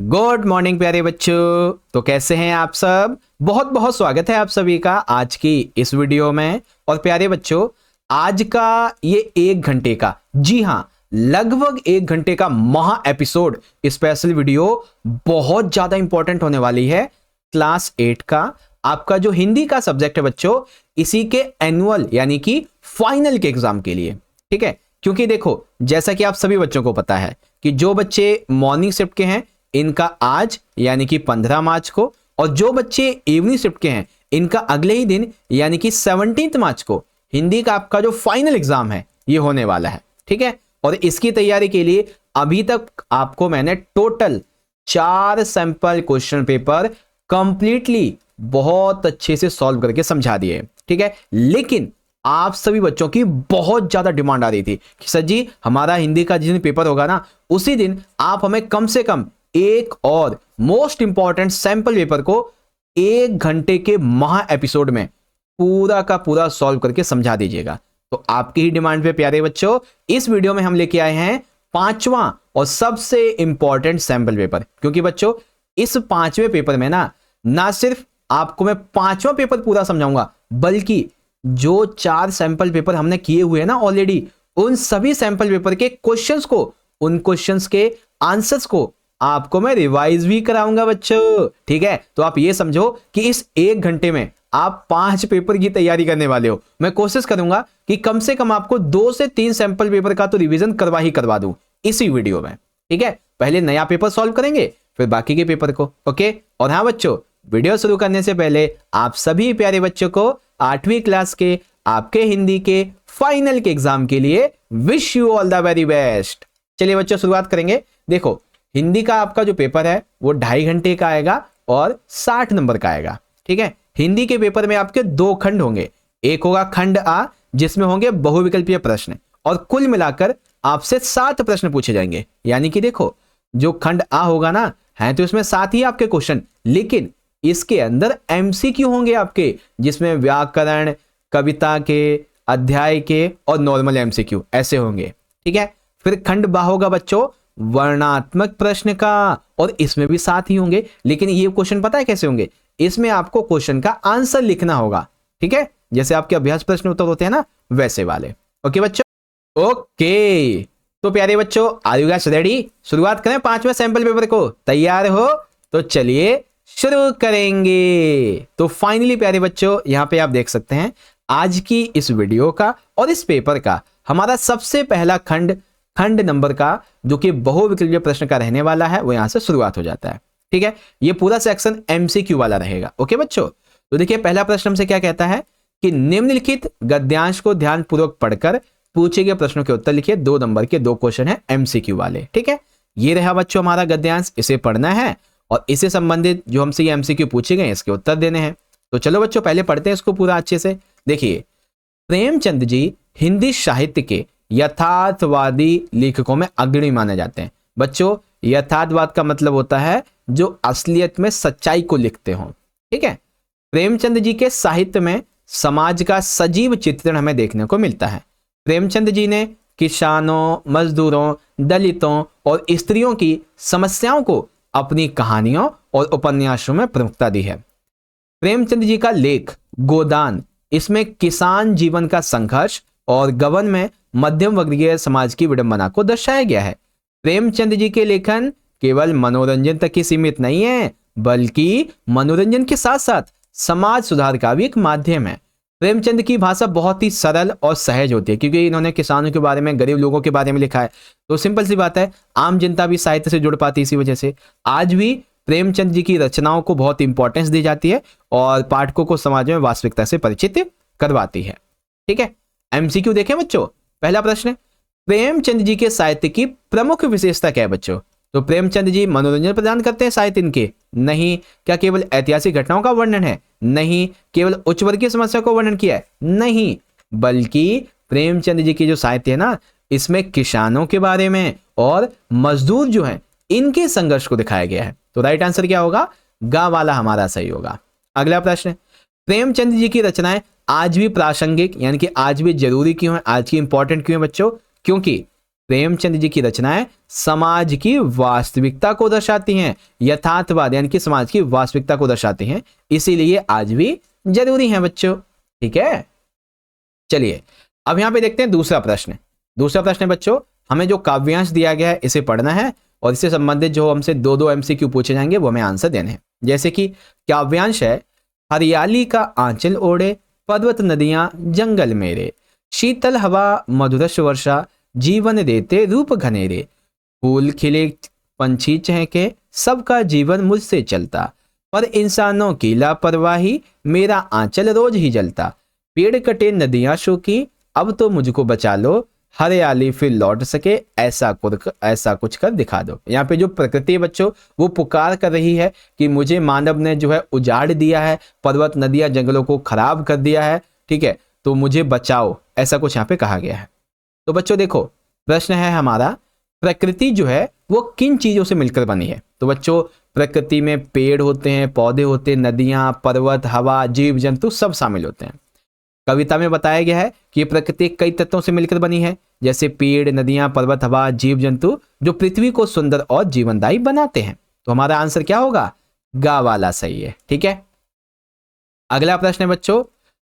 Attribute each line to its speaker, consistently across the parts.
Speaker 1: Good morning प्यारे बच्चों। तो कैसे हैं आप सब। बहुत बहुत स्वागत है आप सभी का आज की इस वीडियो में। और प्यारे बच्चों, आज का ये 1 घंटे का, जी हां, लगभग 1 घंटे का महा एपिसोड स्पेशल वीडियो बहुत ज्यादा इंपॉर्टेंट होने वाली है। क्लास 8 का आपका जो हिंदी का सब्जेक्ट है बच्चों, इसी के एनुअल यानी कि फाइनल के एग्जाम के लिए। ठीक है, क्योंकि देखो जैसा कि आप सभी बच्चों को पता है कि जो बच्चे मॉर्निंग शिफ्ट के हैं इनका आज यानी कि 15 मार्च को, और जो बच्चे इवनिंग शिफ्ट के हैं इनका अगले ही दिन यानी कि 17 मार्च को हिंदी का आपका जो फाइनल एग्जाम है ये होने वाला है। ठीक है, और इसकी तैयारी के लिए अभी तक आपको मैंने total 4 sample question paper completely बहुत अच्छे से सॉल्व करके समझा दिए। ठीक है, लेकिन आप सभी बच्चों की बहुत ज्यादा डिमांड आ रही थी कि सर जी हमारा हिंदी का जिस दिन पेपर होगा ना उसी दिन आप हमें कम से कम एक और मोस्ट इंपॉर्टेंट सैंपल पेपर को 1 घंटे के महा एपिसोड में पूरा का पूरा सॉल्व करके समझा दीजिएगा। तो आपकी ही डिमांड पे प्यारे बच्चों इस वीडियो में हम लेके आए हैं 5वां और सबसे इंपॉर्टेंट सैंपल पेपर। क्योंकि बच्चों इस 5वें पेपर में ना सिर्फ आपको मैं 5वां पेपर पूरा समझाऊंगा, बल्कि जो 4 सैंपल पेपर हमने किए हुए हैं ना ऑलरेडी, उन सभी सैंपल पेपर के क्वेश्चंस को, उन क्वेश्चंस के आंसर्स को आपको मैं रिवाइज भी कराऊंगा बच्चों। ठीक है, तो आप ये समझो कि इस 1 घंटे में आप 5 पेपर की तैयारी करने वाले हो। मैं कोशिश करूंगा कि कम से कम आपको 2 से 3 सैंपल पेपर का तो रिवीजन करवा दूं इसी वीडियो में। ठीक है, पहले नया पेपर सॉल्व करेंगे फिर बाकी के पेपर को। ओके, और हाँ बच्चों, वीडियो शुरू करने से पहले आप सभी प्यारे बच्चों को 8वीं क्लास के आपके हिंदी के फाइनल के एग्जाम के लिए wish you all the very best. चलिए बच्चों शुरुआत करेंगे। देखो हिंदी का आपका जो पेपर है वो 2.5 घंटे का आएगा और 60 नंबर का आएगा। ठीक है, हिंदी के पेपर में आपके 2 खंड होंगे। एक होगा खंड आ जिसमें होंगे बहुविकल्पीय प्रश्न, और कुल मिलाकर आपसे 7 प्रश्न पूछे जाएंगे। यानी कि देखो जो खंड आ होगा ना है तो इसमें 7 ही आपके क्वेश्चन, लेकिन इसके अंदर एमसीक्यू होंगे आपके, जिसमें व्याकरण, कविता के, अध्याय के और नॉर्मल एमसीक्यू ऐसे होंगे। ठीक है, फिर खंड बा होगा बच्चों वर्णात्मक प्रश्न का, और इसमें भी 7 ही होंगे, लेकिन ये क्वेश्चन पता है कैसे होंगे, इसमें आपको क्वेश्चन का आंसर लिखना होगा। ठीक है, जैसे आपके अभ्यास प्रश्न उत्तर होते हैं ना वैसे वाले। ओके बच्चों, ओके तो प्यारे बच्चों आर यू गाइस रेडी। शुरुआत करें 5वें सैंपल पेपर को, तैयार हो तो चलिए शुरू करेंगे। तो फाइनली प्यारे बच्चों यहां पे आप देख सकते हैं आज की इस वीडियो का और इस पेपर का हमारा सबसे पहला खंड नंबर का जो कि बहुविकल्पीय प्रश्न का रहने वाला है वो यहां से शुरुआत हो जाता है। ठीक है, ये पूरा सेक्शन एमसीक्यू वाला रहेगा। ओके बच्चों, तो देखिए पहला प्रश्न हमसे क्या कहता है कि निम्नलिखित गद्यांश को ध्यानपूर्वक पढ़कर पूछे गए प्रश्नों के उत्तर लिखिए। 2 नंबर के 2 क्वेश्चन है एमसीक्यू वाले। ठीक है, ये रहा बच्चों हमारा गद्यांश, इसे पढ़ना है और इससे संबंधित जो हमसे ये एमसीक्यू पूछे गए इसके उत्तर देने हैं। तो चलो बच्चों पहले पढ़ते हैं इसको पूरा अच्छे से। देखिए प्रेमचंद जी हिंदी साहित्य के यथार्थवादी लेखकों में अग्रणी माने जाते हैं। बच्चों यथार्थवाद का मतलब होता है जो असलियत में सच्चाई को लिखते हो। ठीक है, प्रेमचंद जी के साहित्य में समाज का सजीव चित्रण हमें देखने को मिलता है। प्रेमचंद जी ने किसानों, मजदूरों, दलितों और स्त्रियों की समस्याओं को अपनी कहानियों और उपन्यासों में प्रमुखता दी है। प्रेमचंद जी का लेख गोदान, इसमें किसान जीवन का संघर्ष और गबन में मध्यम वर्गीय समाज की विडंबना को दर्शाया गया है। प्रेमचंद जी के लेखन केवल मनोरंजन तक ही सीमित नहीं है, बल्कि मनोरंजन के साथ साथ समाज सुधार का भी एक माध्यम है। प्रेमचंद की भाषा बहुत ही सरल और सहज होती है, क्योंकि इन्होंने किसानों के बारे में, गरीब लोगों के बारे में लिखा है, तो सिंपल सी बात है आम जनता भी साहित्य से जुड़ पाती है। इसी वजह से आज भी प्रेमचंद जी की रचनाओं को बहुत इंपॉर्टेंस दी जाती है और पाठकों को समाज में वास्तविकता से परिचित करवाती है। ठीक है, एमसीक्यू देखें बच्चों। पहला प्रश्न, प्रेमचंद जी के साहित्य की प्रमुख विशेषता क्या है बच्चों। तो प्रेमचंद जी मनोरंजन प्रदान करते हैं साहित्य इनके? नहीं। क्या केवल ऐतिहासिक घटनाओं का वर्णन है? नहीं। केवल उच्च वर्गीय समस्या को वर्णन किया है? नहीं, बल्कि प्रेमचंद जी की जो साहित्य है ना इसमें किसानों के बारे में और मजदूर जो हैं इनके संघर्ष को दिखाया गया है। तो राइट आंसर क्या होगा? गा वाला हमारा सही होगा। अगला प्रश्न, प्रेमचंद जी की रचनाएं आज भी प्रासंगिक यानी कि आज भी जरूरी क्यों है, आज की इंपॉर्टेंट क्यों है बच्चों? क्योंकि प्रेमचंद जी की रचनाएं समाज की वास्तविकता को दर्शाती हैं, यथार्थवाद यानी कि समाज की वास्तविकता को दर्शाती हैं, इसीलिए आज भी जरूरी है बच्चों। ठीक है, चलिए अब यहां पे देखते हैं दूसरा प्रश्न। दूसरा प्रश्न है बच्चों, हमें जो काव्यांश दिया गया है इसे पढ़ना है और इससे संबंधित जो हमसे 2-2 MCQ पूछे जाएंगे वो हमें आंसर देने हैं। जैसे कि काव्यांश है, हरियाली का आंचल ओढ़े पर्वत नदियां जंगल मेरे, शीतल हवा मधुरस वर्षा जीवन देते रूप घनेरे, फूल खिले पंछी चहके सबका जीवन मुझसे चलता, पर इंसानों की लापरवाही मेरा आंचल रोज ही जलता, पेड़ कटे नदियां सूखी अब तो मुझको बचा लो, हरियाली फिर लौट सके ऐसा कुछ कर दिखा दो। यहाँ पे जो प्रकृति है बच्चों वो पुकार कर रही है कि मुझे मानव ने जो है उजाड़ दिया है, पर्वत नदियां जंगलों को खराब कर दिया है, ठीक है, तो मुझे बचाओ, ऐसा कुछ यहाँ पे कहा गया है। तो बच्चों देखो प्रश्न है हमारा, प्रकृति जो है वो किन चीजों से मिलकर बनी है? तो बच्चों प्रकृति में पेड़ होते हैं, पौधे होते हैं, नदियां, पर्वत, हवा, जीव जंतु सब शामिल होते हैं। कविता में बताया गया है कि प्रकृति कई तत्वों से मिलकर बनी है, जैसे पेड़, नदियां, पर्वत, हवा, जीव जंतु, जो पृथ्वी को सुंदर और जीवनदायी बनाते हैं। तो हमारा आंसर क्या होगा? गा वाला सही है। ठीक है, अगला प्रश्न है बच्चों,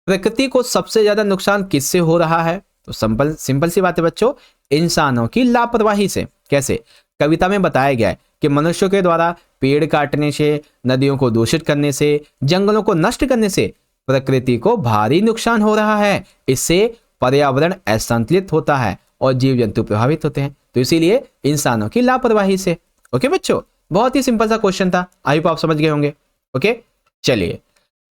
Speaker 1: प्रकृति को सबसे ज्यादा नुकसान किससे हो रहा है? तो सिंपल सी बात है बच्चों, इंसानों की लापरवाही से। कैसे? कविता में बताया गया है कि मनुष्यों के द्वारा पेड़ काटने से, नदियों को दूषित करने से, जंगलों को नष्ट करने से प्रकृति को भारी नुकसान हो रहा है। इससे पर्यावरण असंतुलित होता है और जीव जंतु प्रभावित होते हैं, तो इसीलिए इंसानों की लापरवाही से। ओके बच्चों, बहुत ही सिंपल सा क्वेश्चन था, आई होप आप समझ गए होंगे। ओके, चलिए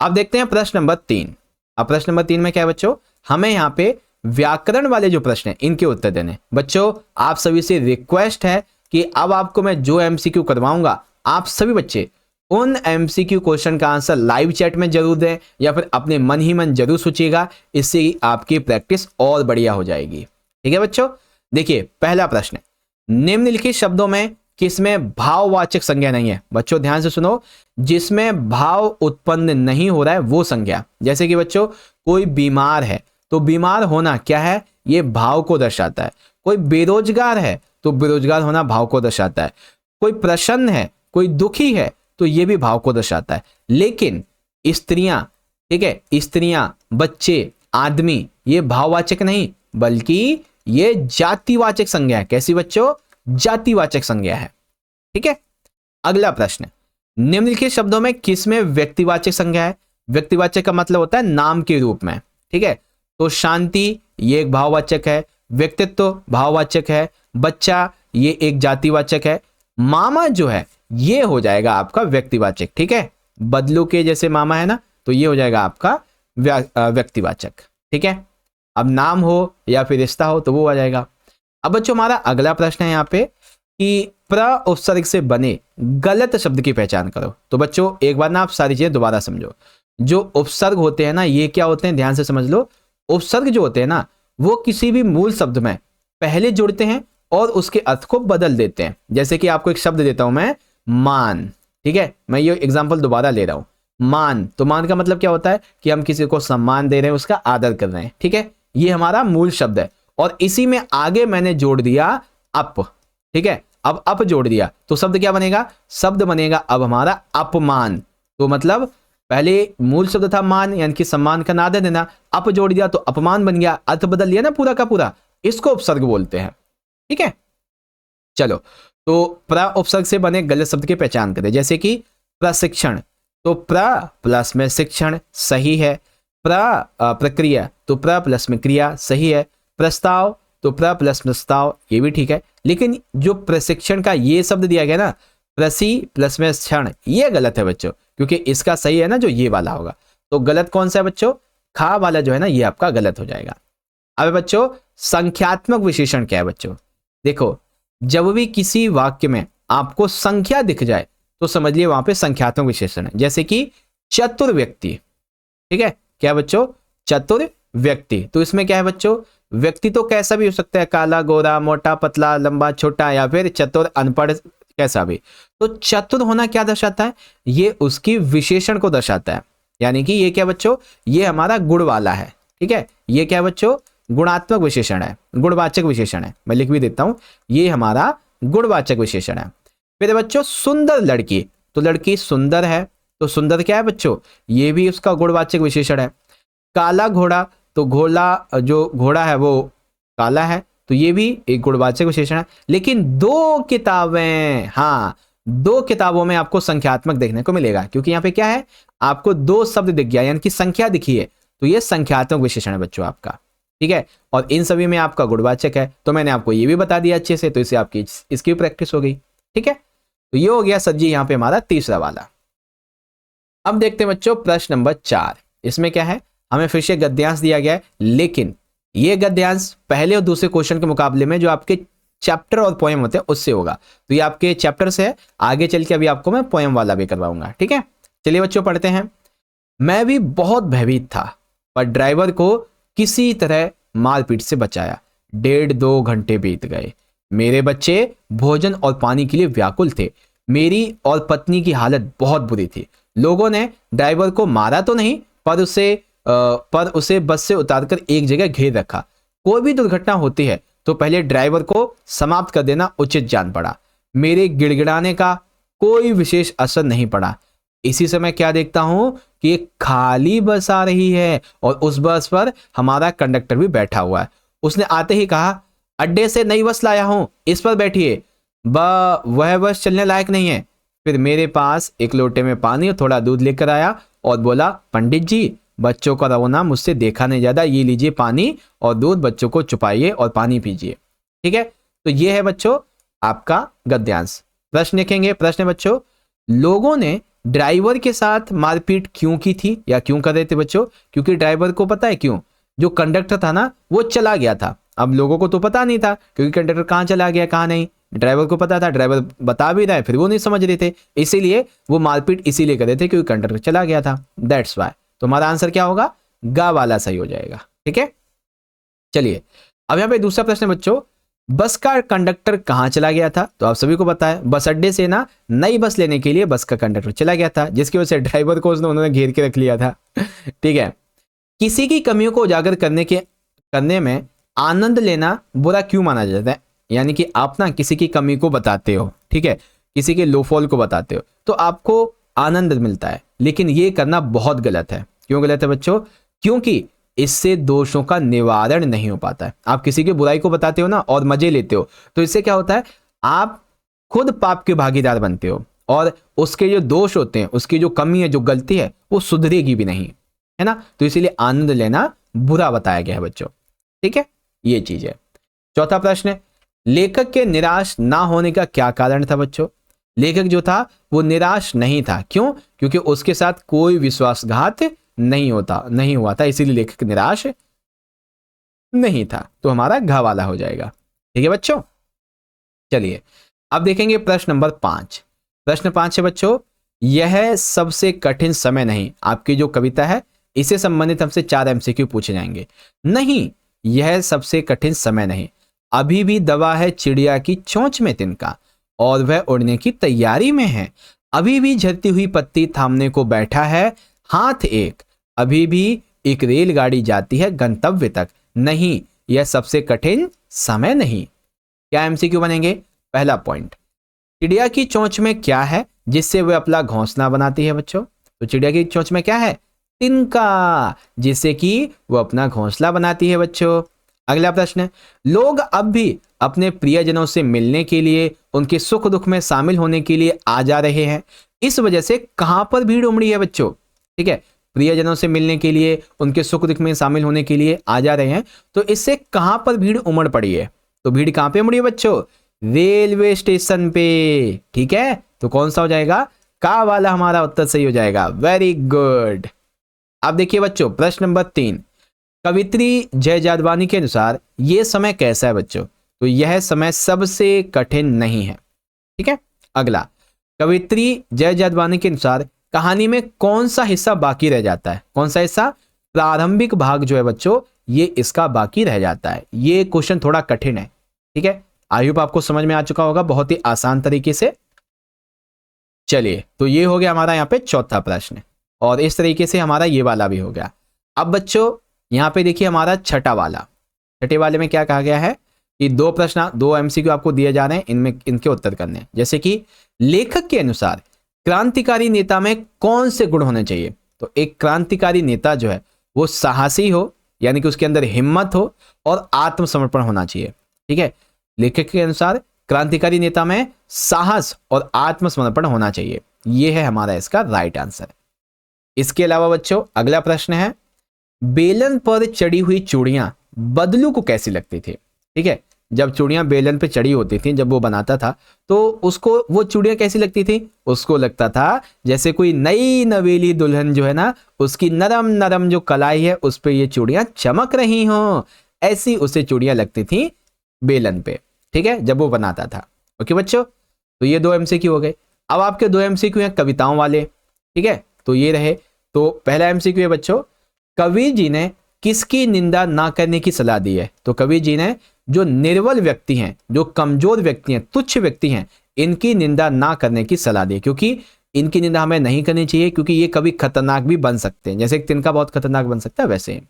Speaker 1: अब देखते हैं प्रश्न नंबर 3। अब प्रश्न नंबर 3 में क्या है बच्चों, हमें यहाँ पे व्याकरण वाले जो प्रश्न है इनके उत्तर देने। बच्चों आप सभी से रिक्वेस्ट है कि अब आपको मैं जो MCQ करवाऊंगा, आप सभी बच्चे उन MCQ क्वेश्चन का आंसर लाइव चैट में जरूर दें या फिर अपने मन ही मन जरूर सोचिएगा, इससे आपकी प्रैक्टिस और बढ़िया हो जाएगी। ठीक है बच्चों, देखिए पहला प्रश्न, निम्नलिखित शब्दों में किसमें भाववाचक संज्ञा नहीं है? बच्चों ध्यान से सुनो, जिसमें भाव उत्पन्न नहीं हो रहा है वो संज्ञा। जैसे कि बच्चों कोई बीमार है तो बीमार होना क्या है? ये भाव को दर्शाता है। कोई बेरोजगार है तो बेरोजगार होना भाव को दर्शाता है। कोई प्रसन्न है, कोई दुखी है तो ये भी भाव को दर्शाता है। लेकिन स्त्रियां, ठीक है, स्त्रियां, बच्चे, आदमी, ये भाववाचक नहीं बल्कि ये जातिवाचक संज्ञा है। कैसी बच्चों? जातिवाचक संज्ञा है। ठीक है, अगला प्रश्न, निम्नलिखित शब्दों में किसमें व्यक्तिवाचक संज्ञा है? व्यक्तिवाचक का मतलब होता है नाम के रूप में। ठीक है, तो शांति ये एक भाववाचक है, व्यक्तित्व भाववाचक है, बच्चा ये एक जातिवाचक है, मामा जो है ये हो जाएगा आपका व्यक्तिवाचक। ठीक है, बदलू के जैसे मामा है ना, तो ये हो जाएगा आपका व्यक्तिवाचक। ठीक है, अब नाम हो या फिर रिश्ता हो तो वो आ जाएगा। अब बच्चों हमारा अगला प्रश्न है यहाँ पे कि प्र उपसर्ग से बने गलत शब्द की पहचान करो। तो बच्चों एक बार ना आप सारी चीजें दोबारा समझो। जो उपसर्ग होते हैं ना ये क्या होते हैं, ध्यान से समझ लो। उपसर्ग जो होते हैं ना वो किसी भी मूल शब्द में पहले जुड़ते हैं और उसके अर्थ को बदल देते हैं। जैसे कि आपको एक शब्द देता हूं मैं, मान। ठीक है, मैं ये एग्जांपल दोबारा ले रहा हूं, मान। तो मान का मतलब क्या होता है कि हम किसी को सम्मान दे रहे हैं, उसका आदर कर रहे हैं। ठीक है, ये हमारा मूल शब्द है और इसी में आगे मैंने जोड़ दिया अप। ठीक है, अब अप जोड़ दिया तो शब्द क्या बनेगा? शब्द बनेगा अब हमारा अपमान। तो मतलब पहले मूल शब्द था मान यानी कि सम्मान का आदर देना, अप जोड़ दिया तो अपमान बन गया, अर्थ बदल लिया ना पूरा का पूरा, इसको उपसर्ग बोलते हैं। ठीक है, चलो तो प्र उपसर्ग से बने गलत शब्द की पहचान करें। जैसे कि प्रशिक्षण, तो प्र प्लस में शिक्षण सही है। प्रक्रिया तो प्र प्लस में क्रिया सही है। प्रस्ताव तो प्र प्लस प्रस्ताव ये भी ठीक है। लेकिन जो प्रशिक्षण का ये शब्द दिया गया ना, प्रसी प्लस में क्षण, ये गलत है बच्चों, क्योंकि इसका सही है ना जो ये वाला होगा। तो गलत कौन सा है बच्चों? खा वाला जो है ना ये आपका गलत हो जाएगा। अब बच्चों संख्यात्मक विशेषण क्या है बच्चों? देखो जब भी किसी वाक्य में आपको संख्या दिख जाए तो समझ लिए वहां पे संख्यात्मक विशेषण है। जैसे कि चतुर व्यक्ति। ठीक है, क्या है बच्चों? चतुर व्यक्ति। तो इसमें क्या है बच्चों? व्यक्ति तो कैसा भी हो सकता है, काला, गोरा, मोटा, पतला, लंबा, छोटा, या फिर चतुर, अनपढ़, कैसा भी। तो चतुर होना क्या दर्शाता है? ये उसकी विशेषण को दर्शाता है। यानी कि ये क्या बच्चों? ये हमारा गुण वाला है। ठीक है, ये क्या है बच्चों? गुणात्मक विशेषण है, गुणवाचक विशेषण है। मैं लिख भी देता हूं, ये हमारा गुणवाचक विशेषण है। फिर बच्चों सुंदर लड़की, तो लड़की सुंदर है, तो सुंदर क्या है बच्चों, ये भी उसका गुणवाचक विशेषण है। काला घोड़ा, तो जो घोड़ा है वो काला है, तो ये भी एक गुणवाचक विशेषण है। लेकिन दो किताबें, हाँ, दो किताबों में आपको संख्यात्मक देखने को मिलेगा, क्योंकि यहाँ पे क्या है, आपको दो शब्द दिख गया, यानी कि संख्या दिखी है, तो ये संख्यात्मक विशेषण है बच्चों आपका। ठीक है, और इन सभी में आपका गुणवाचक है, तो मैंने आपको ये भी बता दिया अच्छे से, तो इससे आपकी इसकी प्रैक्टिस हो गई। ठीक है, तो ये हो गया सर जी यहाँ पे हमारा तीसरा वाला। अब देखते हैं बच्चों प्रश्न नंबर 4। इसमें क्या है, हमें फिर से गद्यांश दिया गया है, लेकिन ये गद्यांश पहले और दूसरे क्वेश्चन के मुकाबले में जो आपके चैप्टर और पोएम होते हैं उससे होगा। तो ये आपके चैप्टर से है, आगे चल के अभी आपको मैं पोएम वाला भी करवाऊंगा। ठीक है, चलिए बच्चों पढ़ते हैं। मैं भी बहुत भयभीत था, पर ड्राइवर को किसी तरह मारपीट से बचाया। 1.5-2 घंटे बीत गए। मेरे बच्चे भोजन और पानी के लिए व्याकुल थे। मेरी और पत्नी की हालत बहुत बुरी थी। लोगों ने ड्राइवर को मारा तो नहीं, पर उसे बस से उतारकर एक जगह घेर रखा। कोई भी दुर्घटना होती है तो पहले ड्राइवर को समाप्त कर देना उचित जान पड़ा। मेरे गिड़गिड़ाने का कोई विशेष असर नहीं पड़ा। इसी समय क्या देखता हूं कि एक खाली बस आ रही है और उस बस पर हमारा कंडक्टर भी बैठा हुआ है। उसने आते ही कहा, अड्डे से नई बस लाया हूं, इस पर बैठिए, वह बस चलने लायक नहीं है। फिर मेरे पास एक लोटे में पानी और थोड़ा दूध लेकर आया और बोला, पंडित जी, बच्चों का रोना मुझसे देखा नहीं जाता, ये लीजिए पानी और दूध, बच्चों को छुपाइए और पानी पीजिए। ठीक है, तो ये है बच्चों आपका गद्यांश। प्रश्न लिखेंगे। प्रश्न बच्चों, लोगों ने ड्राइवर के साथ मारपीट क्यों की थी या क्यों कर रहे थे बच्चों? क्योंकि ड्राइवर को पता है क्यों, जो कंडक्टर था ना वो चला गया था। अब लोगों को तो पता नहीं था, क्योंकि कंडक्टर कहाँ चला गया कहाँ नहीं, ड्राइवर को पता था, ड्राइवर बता भी रहा है, फिर वो नहीं समझ रहे थे, इसीलिए वो मारपीट इसीलिए कर रहे थे क्योंकि कंडक्टर चला गया था, दैट्स वाई। तो हमारा आंसर क्या होगा, गा वाला सही हो जाएगा। ठीक है, चलिए अब यहाँ पे दूसरा प्रश्न बच्चों, बस का कंडक्टर कहाँ चला गया था? तो आप सभी को पता है, बस अड्डे से ना नई बस लेने के लिए बस का कंडक्टर चला गया था, जिसकी वजह से ड्राइवर को उन्होंने घेर के रख लिया था। ठीक है, किसी की कमियों को उजागर करने में आनंद लेना बुरा क्यों माना जाता है? यानी कि आप ना किसी की कमी को बताते हो, ठीक है, किसी के लोफॉल को बताते हो तो आपको आनंद मिलता है, लेकिन ये करना बहुत गलत है। क्यों गलत है बच्चों? क्योंकि इससे दोषों का निवारण नहीं हो पाता है। आप किसी की बुराई को बताते हो ना और मजे लेते हो, तो इससे क्या होता है, आप खुद पाप के भागीदार बनते हो और उसके जो दोष होते हैं, उसकी जो कमी है, जो गलती है, वो सुधरेगी भी नहीं, है ना। तो इसीलिए आनंद लेना बुरा बताया गया है बच्चों। ठीक है, ये चीज है। चौथा प्रश्न, लेखक के निराश ना होने का क्या कारण था बच्चों? लेखक जो था वो निराश नहीं था। क्यों? क्योंकि उसके साथ कोई विश्वासघात नहीं हुआ था, इसीलिए लेखक निराश नहीं था। तो हमारा घ वाला हो जाएगा। ठीक है बच्चों, चलिए अब देखेंगे प्रश्न नंबर 5। प्रश्न 5 है बच्चों, यह सबसे कठिन समय नहीं। आपकी जो कविता है इससे संबंधित हमसे 4 एमसीक्यू पूछे जाएंगे। नहीं, यह सबसे कठिन समय नहीं। अभी भी दबा है चिड़िया की चोंच में तिनका और वह उड़ने की तैयारी में है। अभी भी झरती हुई पत्ती थामने को बैठा है हाथ एक। अभी भी एक रेलगाड़ी जाती है गंतव्य तक। नहीं, यह सबसे कठिन समय नहीं। क्या एमसीक्यू बनेंगे? पहला पॉइंट, चिड़िया की चोंच में क्या है जिससे वह अपना घोंसला बनाती है बच्चों? तो चिड़िया की चोंच में क्या है? तिनका, जिससे कि वो अपना घोंसला बनाती है बच्चों। अगला प्रश्न, लोग अब भी अपने प्रियजनों से मिलने के लिए, उनके सुख दुख में शामिल होने के लिए आ जा रहे हैं। इस वजह से कहां पर भीड़ उमड़ी है बच्चों? ठीक है, प्रियजनों से मिलने के लिए, उनके सुख दुख में शामिल होने के लिए आ जा रहे हैं, तो इससे कहां पर भीड़ उमड़ पड़ी है? तो भीड़ कहां पे उमड़ी है बच्चों? रेलवे स्टेशन पे। ठीक है, तो कौन सा हो जाएगा? का वाला हमारा उत्तर सही हो जाएगा। Very good. अब देखिए बच्चों प्रश्न नंबर 3, कवित्री जय जादवानी के अनुसार यह समय कैसा है बच्चों? तो यह समय सबसे कठिन नहीं है। ठीक है, अगला, कवित्री जय जादवानी के अनुसार कहानी में कौन सा हिस्सा बाकी रह जाता है? कौन सा हिस्सा? प्रारंभिक भाग जो है बच्चों, ये इसका बाकी रह जाता है। ये क्वेश्चन थोड़ा कठिन है। ठीक है, आई होप आपको समझ में आ चुका होगा बहुत ही आसान तरीके से। चलिए, तो ये हो गया हमारा यहाँ पे चौथा प्रश्न और इस तरीके से हमारा ये वाला भी हो गया। अब बच्चों यहाँ पे देखिए हमारा छठा वाला। छठे वाले में क्या कहा गया है कि दो एमसीक्यू आपको दिए जा रहे हैं, इनमें इनके उत्तर करने हैं। जैसे कि लेखक के अनुसार क्रांतिकारी नेता में कौन से गुण होने चाहिए? तो एक क्रांतिकारी नेता जो है वो साहसी हो, यानी कि उसके अंदर हिम्मत हो और आत्मसमर्पण होना चाहिए। ठीक है, लेखक के अनुसार क्रांतिकारी नेता में साहस और आत्मसमर्पण होना चाहिए। यह है हमारा इसका राइट आंसर। इसके अलावा बच्चों अगला प्रश्न है, बेलन पर चढ़ी हुई चूड़ियां बदलू को कैसी लगती थी? ठीक है, जब चूड़ियां बेलन पे चढ़ी होती थी, जब वो बनाता था, तो उसको वो चूड़ियां कैसी लगती थी? उसको लगता था जैसे कोई नई नवेली दुल्हन जो है ना, उसकी नरम नरम जो कलाई है उस पे ये चूड़ियां चमक रही हों, ऐसी उसे चूड़ियां लगती थी बेलन पे। ठीक है, जब वो बनाता था। ओके बच्चों, तो ये 2 एमसीक्यू हो गए। अब आपके 2 एमसीक्यू हैं कविताओं वाले। ठीक है, तो ये रहे। तो पहला एमसीक्यू है बच्चों, कवि जी ने किसकी निंदा ना करने की सलाह दी है? तो कवि जी ने जो निर्बल व्यक्ति हैं, जो कमजोर व्यक्ति हैं, तुच्छ व्यक्ति हैं, इनकी निंदा ना करने की सलाह दी, क्योंकि इनकी निंदा हमें नहीं करनी चाहिए, क्योंकि ये कभी खतरनाक भी बन सकते हैं। जैसे एक तिनका बहुत खतरनाक बन सकता है, वैसे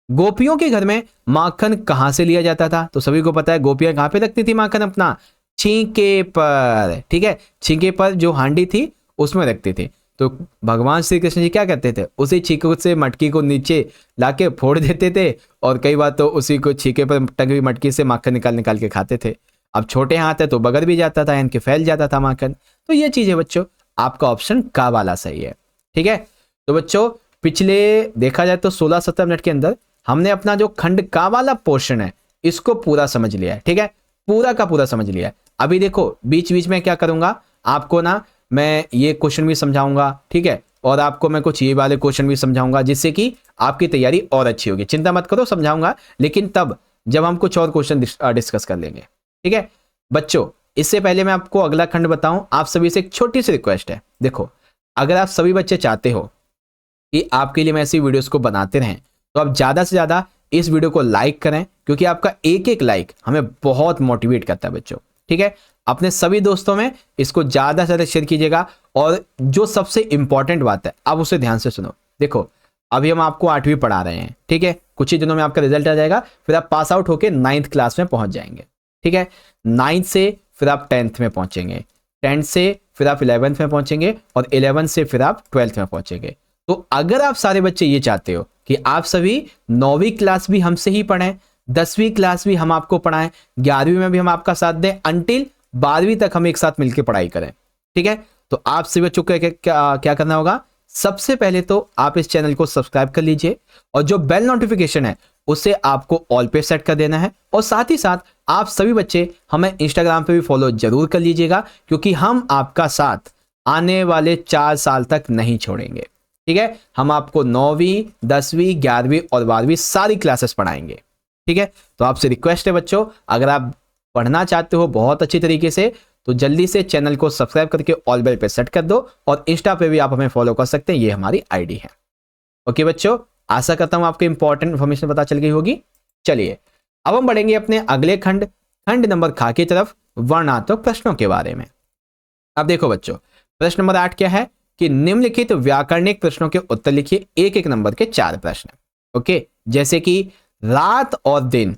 Speaker 1: गोपियों के घर में माखन कहां से लिया जाता था? तो सभी को पता है गोपियां कहां पे रखती थी माखन? अपना छींके पर। ठीक है, छींके पर जो हांडी थी उसमें रखते थे। तो भगवान श्री कृष्ण जी क्या करते थे? उसी छीके से मटकी को नीचे लाके फोड़ देते थे, और कई बार तो उसी को छीके पर टंगी हुई मटकी से माखन निकाल निकाल के खाते थे। अब छोटे हाथ है तो बगड़ भी जाता था, यानी कि फैल जाता था माखन। तो ये चीज है बच्चों, आपका ऑप्शन का वाला सही है। ठीक है, तो बच्चों पिछले देखा जाए तो 16-17 मिनट के अंदर हमने अपना जो खंड का वाला पोर्शन है इसको पूरा समझ लिया है। ठीक है, पूरा का पूरा समझ लिया है। अभी देखो बीच बीच में क्या करूंगा, आपको ना मैं ये क्वेश्चन भी समझाऊंगा। ठीक है, और आपको मैं कुछ ये वाले क्वेश्चन भी समझाऊंगा, जिससे कि आपकी तैयारी और अच्छी होगी। चिंता मत करो, समझाऊंगा, लेकिन तब जब हम कुछ और क्वेश्चन डिस्कस कर लेंगे। ठीक है बच्चों, इससे पहले मैं आपको अगला खंड बताऊं, आप सभी से एक छोटी सी रिक्वेस्ट है। देखो, अगर आप सभी बच्चे चाहते हो कि आपके लिए मैं ऐसी वीडियोस को बनाते रहें, तो आप ज्यादा से ज्यादा इस वीडियो को लाइक करें, क्योंकि आपका एक एक लाइक हमें बहुत मोटिवेट करता है बच्चों। ठीक है, अपने सभी दोस्तों में इसको ज्यादा से ज्यादा शेयर कीजिएगा। और जो सबसे इंपॉर्टेंट बात है, आप उसे ध्यान से सुनो। देखो, अभी हम आपको 8वीं पढ़ा रहे हैं। ठीक है, कुछ ही दिनों में आपका रिजल्ट आ जाएगा, फिर आप पास आउट होकर 9th क्लास में पहुंच जाएंगे। ठीक है, 9th से फिर आप 10th में पहुंचेंगे, 10th से फिर आप 11th में पहुंचेंगे, और 11th से फिर आप 12th में पहुंचेंगे। तो अगर आप सारे बच्चे ये चाहते हो कि आप सभी 9वीं क्लास भी हमसे ही पढ़ें, 10वीं क्लास भी हम आपको पढ़ाएं, 11वीं में भी हम आपका साथ दें, अंटिल 12वीं तक हम एक साथ मिलकर पढ़ाई करें। ठीक है, तो आप सभी बच्चों को क्या करना होगा? सबसे पहले तो आप इस चैनल को सब्सक्राइब कर लीजिए, और जो बेल नोटिफिकेशन है उसे आपको ऑल पे सेट कर देना है। और साथ ही साथ आप सभी बच्चे हमें इंस्टाग्राम पे भी फॉलो जरूर कर लीजिएगा, क्योंकि हम आपका साथ आने वाले 4 साल तक नहीं छोड़ेंगे। ठीक है, हम आपको 9वीं, 10वीं, 11वीं और 12वीं सारी क्लासेस पढ़ाएंगे। ठीक है, तो आपसे रिक्वेस्ट है बच्चों, अगर आप पढ़ना चाहते हो बहुत अच्छी तरीके से, तो जल्दी से चैनल को सब्सक्राइब करके ऑल बेल पे सेट कर दो, और इंस्टा पे भी आप हमें फॉलो कर सकते हैं, ये हमारी आईडी है। ओके बच्चों, आशा करता हूं आपको इंपॉर्टेंट इंफॉर्मेशन पता चल गई होगी। चलिए अब हम बढ़ेंगे अपने अगले खंड नंबर खा की तरफ, वर्णनात्मक प्रश्नों के बारे में। अब देखो बच्चों, प्रश्न नंबर 8 क्या है कि निम्नलिखित व्याकरणिक प्रश्नों के उत्तर लिखिए, एक एक नंबर के 4 प्रश्न। ओके, जैसे कि रात और दिन,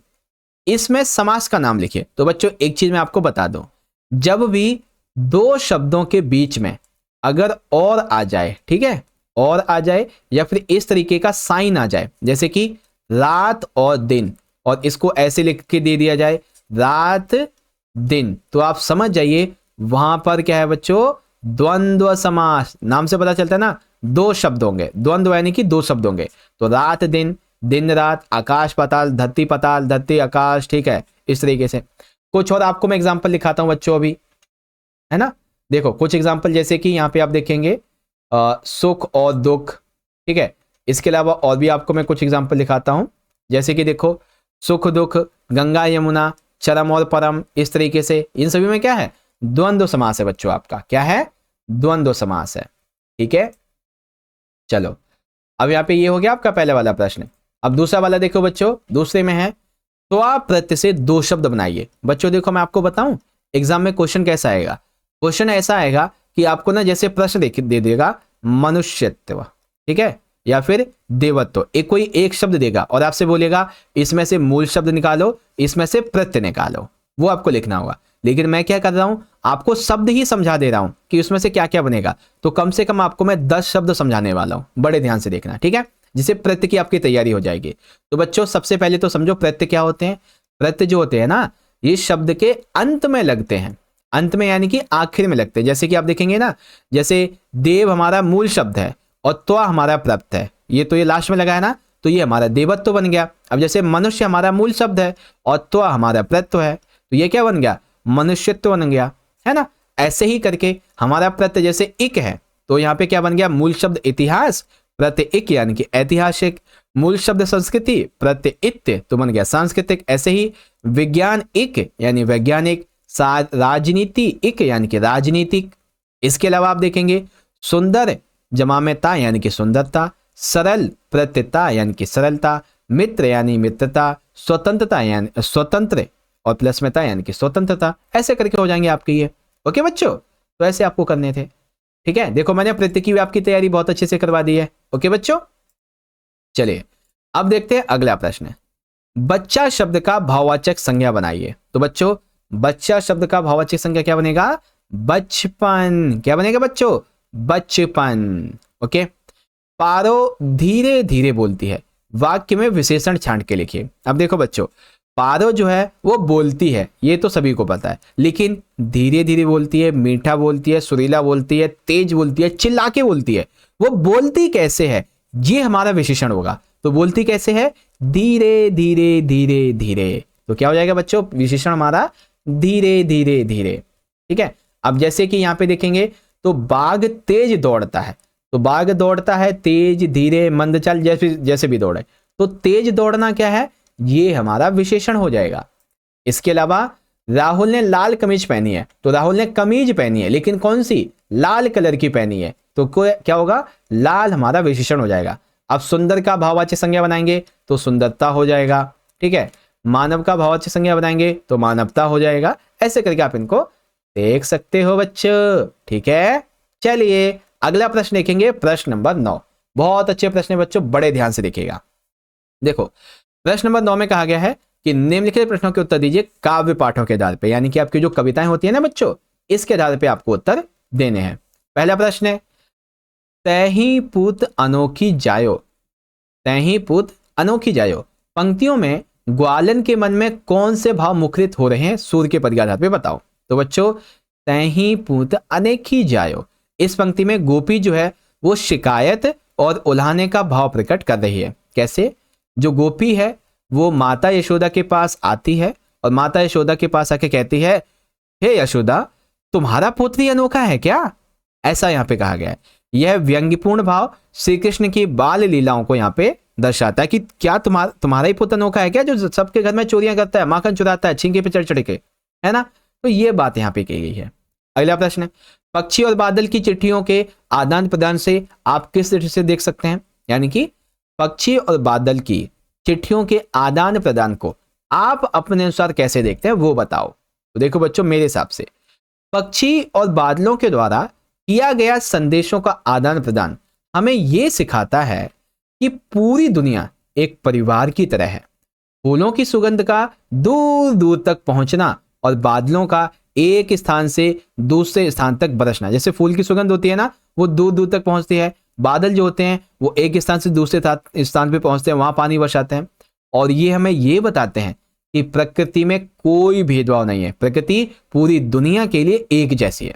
Speaker 1: इसमें समास का नाम लिखिए। तो बच्चों एक चीज मैं आपको बता दूं, जब भी 2 शब्दों के बीच में अगर और आ जाए, ठीक है, और आ जाए, या फिर इस तरीके का साइन आ जाए, जैसे कि रात और दिन, और इसको ऐसे लिख के दे दिया जाए रात दिन, तो आप समझ जाइए वहां पर क्या है बच्चों? द्वंद्व समास। नाम से पता चलता है ना, 2 शब्द होंगे, द्वंद्व यानी कि 2 शब्द होंगे। तो रात दिन, दिन रात, आकाश पाताल, धरती आकाश। ठीक है, इस तरीके से। कुछ और आपको मैं एग्जांपल दिखाता हूं बच्चों अभी, है ना। देखो कुछ एग्जांपल, जैसे कि यहाँ पे आप देखेंगे सुख और दुख। ठीक है, इसके अलावा और भी आपको मैं कुछ एग्जांपल दिखाता हूं, जैसे कि देखो सुख दुख, गंगा यमुना, चरम और परम, इस तरीके से। इन सभी में क्या है? द्वंद्व समास है बच्चों, आपका क्या है? द्वंद्व समास है। ठीक है, चलो अब यहाँ पे ये हो गया आपका पहले वाला प्रश्न। अब दूसरा वाला देखो बच्चों, दूसरे में है तो आप प्रत्यय से 2 शब्द बनाइए। बच्चों देखो मैं आपको बताऊं एग्जाम में क्वेश्चन कैसा आएगा। क्वेश्चन ऐसा आएगा कि आपको ना जैसे प्रश्न दे देगा मनुष्यत्व, ठीक है, या फिर देवत्व। एक कोई एक शब्द देगा और आपसे बोलेगा इसमें से मूल शब्द निकालो, इसमें से प्रत्यय निकालो, वो आपको लिखना होगा। लेकिन मैं क्या कर रहा हूं, आपको शब्द ही समझा दे रहा हूं कि उसमें से क्या क्या बनेगा। तो कम से कम आपको मैं 10 शब्द समझाने वाला हूं, बड़े ध्यान से देखना, ठीक है, जिससे प्रत्यय की आपकी तैयारी हो जाएगी। तो बच्चों सबसे पहले तो समझो प्रत्यय क्या होते हैं। प्रत्यय जो होते हैं ना, ये शब्द के अंत में लगते हैं, अंत में यानी कि आखिर में लगते हैं। जैसे कि आप देखेंगे ना, जैसे देव हमारा मूल शब्द है और त्वा हमारा प्रत्यय है, ये लास्ट में लगा है ना, तो ये हमारा देवत्व बन गया। अब जैसे मनुष्य हमारा मूल शब्द है और त्वा हमारा प्रत्यय है, तो ये क्या बन गया, मनुष्यत्व बन गया, है ना। ऐसे ही करके हमारा प्रत्यय जैसे इक है, तो यहाँ पे क्या बन गया, मूल शब्द इतिहास, प्रत्यय इक यानी कि ऐतिहासिक, मूल शब्द संस्कृति, प्रत्यय इत्य तो बन गया सांस्कृतिक। ऐसे ही विज्ञान इक यानी वैज्ञानिक, राजनीति इक यानी कि राजनीतिक। इसके अलावा आप देखेंगे सुंदर जमा में ता यानी कि सुंदरता, सरल प्रत्ययता यानी कि सरलता, मित्र यानी मित्रता, स्वतंत्रता यानी स्वतंत्र और प्लस में था यानी कि स्वतंत्रता। ऐसे करके हो जाएंगे आपके ये। ओके बच्चों, तो ऐसे आपको करने थे, ठीक है। देखो मैंने प्रत्यय की आपकी तैयारी बहुत अच्छे से करवा दी है। ओके बच्चों, चलिए अब देखते हैं अगला प्रश्न। बच्चा शब्द का भाववाचक संज्ञा बनाइए। तो बच्चों बच्चा शब्द का भाववाचक संज्ञा क्या बनेगा, बचपन। क्या बनेगा बच्चों, बचपन। ओके। पारो धीरे धीरे बोलती है, वाक्य में विशेषण छांट के लिखिए। अब देखो बच्चों, पारो जो है वो बोलती है, ये तो सभी को पता है, लेकिन धीरे धीरे बोलती है, मीठा बोलती है, सुरीला बोलती है, तेज बोलती है, चिल्ला के बोलती है। वो बोलती कैसे है, ये हमारा विशेषण होगा। तो बोलती कैसे है, धीरे धीरे धीरे धीरे। तो क्या हो जाएगा बच्चों, विशेषण हमारा धीरे धीरे धीरे, ठीक है। अब जैसे कि यहाँ पे देखेंगे तो बाघ तेज दौड़ता है, तो बाघ दौड़ता है तेज, धीरे, मंद चाल, जैसे भी दौड़े, तो तेज दौड़ना क्या है, ये हमारा विशेषण हो जाएगा। इसके अलावा राहुल ने लाल कमीज पहनी है, तो राहुल ने कमीज पहनी है, लेकिन कौन सी, लाल कलर की पहनी है, तो क्या होगा, लाल हमारा विशेषण हो जाएगा। अब सुंदर का भाववाचक संज्ञा बनाएंगे तो सुंदरता हो जाएगा, ठीक है। मानव का भाववाचक संज्ञा बनाएंगे तो मानवता हो जाएगा। ऐसे करके आप इनको देख सकते हो बच्चों, ठीक है। चलिए अगला प्रश्न देखेंगे, प्रश्न नंबर 9। बहुत अच्छे प्रश्न है बच्चों, बड़े ध्यान से देखिएगा। देखो प्रश्न नंबर 9 में कहा गया है कि निम्नलिखित प्रश्नों के उत्तर दीजिए काव्य पाठों के आधार पर, यानी कि आपकी जो कविताएं होती है ना बच्चों, इसके आधार पर आपको उत्तर देने हैं। पहला प्रश्न है, तैही पूत अनोखी जायो, तैही पूत अनोखी जायो पंक्तियों में ग्वालन के मन में कौन से भाव मुखरित हो रहे हैं, सूर्य के पद के आधार पर बताओ। तो बच्चों तैही पूत अनोखी जायो, इस पंक्ति में गोपी जो है वो शिकायत और उल्हाने का भाव प्रकट कर रही है। कैसे, जो गोपी है वो माता यशोदा के पास आती है और माता यशोदा के पास आके कहती है, हे यशोदा तुम्हारा पुत्र ही अनोखा है क्या, ऐसा यहाँ पे कहा गया है। यह व्यंग्यपूर्ण भाव श्री कृष्ण की बाल लीलाओं को यहाँ पे दर्शाता है कि क्या तुम्हारा ही पुत्र अनोखा है क्या, जो सबके घर में चोरियां करता है, माखन चुराता है छींके पे चढ़ चढ़ के, है ना। तो ये बात यहाँ पे कही गई है। अगला प्रश्न है, पक्षी और बादल की चिट्ठियों के आदान प्रदान से आप किस दृष्टि से देख सकते हैं, यानी कि पक्षी और बादल की चिट्ठियों के आदान प्रदान को आप अपने अनुसार कैसे देखते हैं वो बताओ। तो देखो बच्चों, मेरे हिसाब से पक्षी और बादलों के द्वारा किया गया संदेशों का आदान प्रदान हमें यह सिखाता है कि पूरी दुनिया एक परिवार की तरह है। फूलों की सुगंध का दूर दूर तक पहुंचना और बादलों का एक स्थान से दूसरे स्थान तक बरसना, जैसे फूल की सुगंध होती है ना, वो दूर दूर तक पहुंचती है, बादल जो होते हैं वो एक स्थान से दूसरे स्थान पे पहुंचते हैं, वहां पानी बरसाते हैं। और ये हमें ये बताते हैं कि प्रकृति में कोई भेदभाव नहीं है, प्रकृति पूरी दुनिया के लिए एक जैसी है।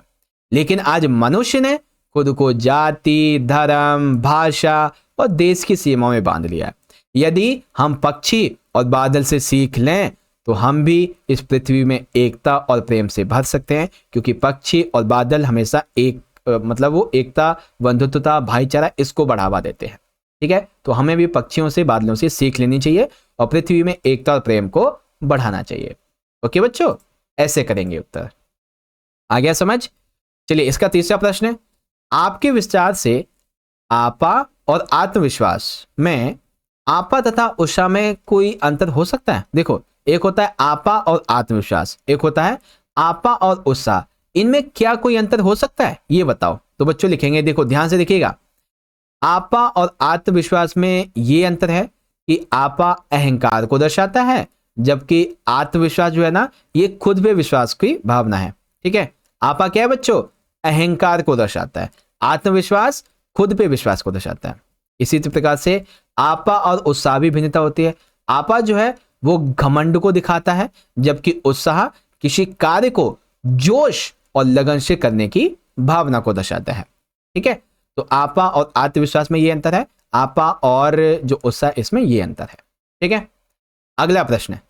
Speaker 1: लेकिन आज मनुष्य ने खुद को जाति, धर्म, भाषा और देश की सीमाओं में बांध लिया है। यदि हम पक्षी और बादल से सीख लें तो हम भी इस पृथ्वी में एकता और प्रेम से भर सकते हैं, क्योंकि पक्षी और बादल हमेशा मतलब वो एकता, बंधुत्वता, भाईचारा इसको बढ़ावा देते हैं, ठीक है। तो हमें भी पक्षियों से, बादलों से सीख लेनी चाहिए और पृथ्वी में एकता और प्रेम को बढ़ाना चाहिए। ओके बच्चों, ऐसे करेंगे उत्तर। आ गया समझ। चलिए इसका तीसरा प्रश्न है, आपके विचार से आपा और आत्मविश्वास में आपा तथा उषा में कोई अंतर हो सकता है। देखो, एक होता है आपा और आत्मविश्वास, एक होता है आपा और उत्साह, इनमें क्या कोई अंतर हो सकता है ये बताओ। तो बच्चों लिखेंगे, देखो ध्यान से देखिएगा, आपा और आत्मविश्वास में ये अंतर है कि आपा अहंकार को दर्शाता है, जबकि आत्मविश्वास जो है ना, ये खुद पे विश्वास की भावना है। ठीक है, आपा क्या है बच्चों? अहंकार को दर्शाता है, आत्मविश्वास खुद पे विश्वास को दर्शाता है। इसी प्रकार से आपा और उत्साह भी भिन्नता होती है। आपा जो है वो घमंड को दिखाता है, जबकि उत्साह किसी कार्य को जोश और लगन से करने की भावना को दर्शाता है। ठीक है, तो आपा और आत्मविश्वास में ये अंतर है, आपा और जो उत्साह इसमें ये अंतर है। ठीक है, अगला प्रश्न है,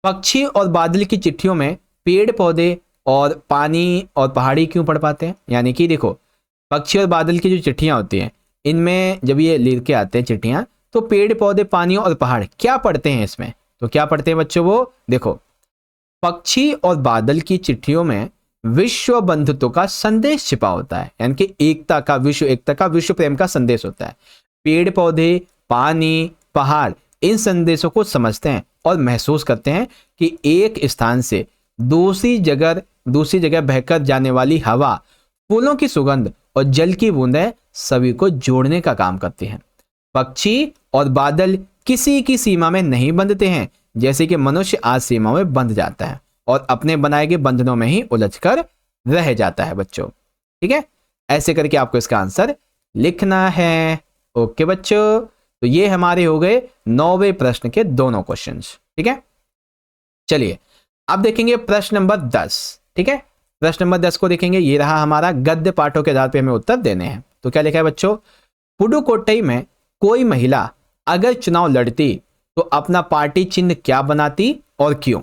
Speaker 1: पक्षी और बादल की चिट्ठियों में पेड़ पौधे और पानी और पहाड़ी क्यों पढ़ पाते हैं? यानी कि देखो, पक्षी और बादल की जो चिट्ठियां होती हैं, इनमें जब ये लिख के आते हैं चिट्ठियां, तो पेड़ पौधे पानी और पहाड़ क्या पढ़ते हैं इसमें? तो क्या पढ़ते हैं बच्चों? वो देखो, पक्षी और बादल की चिट्ठियों में विश्व बंधुत्व का संदेश छिपा होता है, यानी कि एकता का, विश्व प्रेम का संदेश होता है। पेड़ पौधे, पानी, पहाड़ इन संदेशों को समझते हैं और महसूस करते हैं कि एक स्थान से दूसरी जगह बहकर जाने वाली हवा, फूलों की सुगंध और जल की बूंदें सभी को जोड़ने का काम करती हैं। पक्षी और बादल किसी की सीमा में नहीं बंधते हैं, जैसे कि मनुष्य आज सीमा में बंध जाता है और अपने बनाए गए बंधनों में ही उलझकर रह जाता है बच्चों। ठीक है, ऐसे करके आपको इसका आंसर लिखना है। ओके बच्चों, तो ये हमारे हो गए 9वें प्रश्न के दोनों क्वेश्चंस। ठीक है, चलिए अब देखेंगे प्रश्न नंबर 10। ठीक है, प्रश्न नंबर 10 को देखेंगे, ये रहा हमारा, गद्य पाठों के आधार पे हमें उत्तर देने हैं। तो क्या लिखा है बच्चों? पुडुकोट्टई में कोई महिला अगर चुनाव लड़ती तो अपना पार्टी चिन्ह क्या बनाती और क्यों?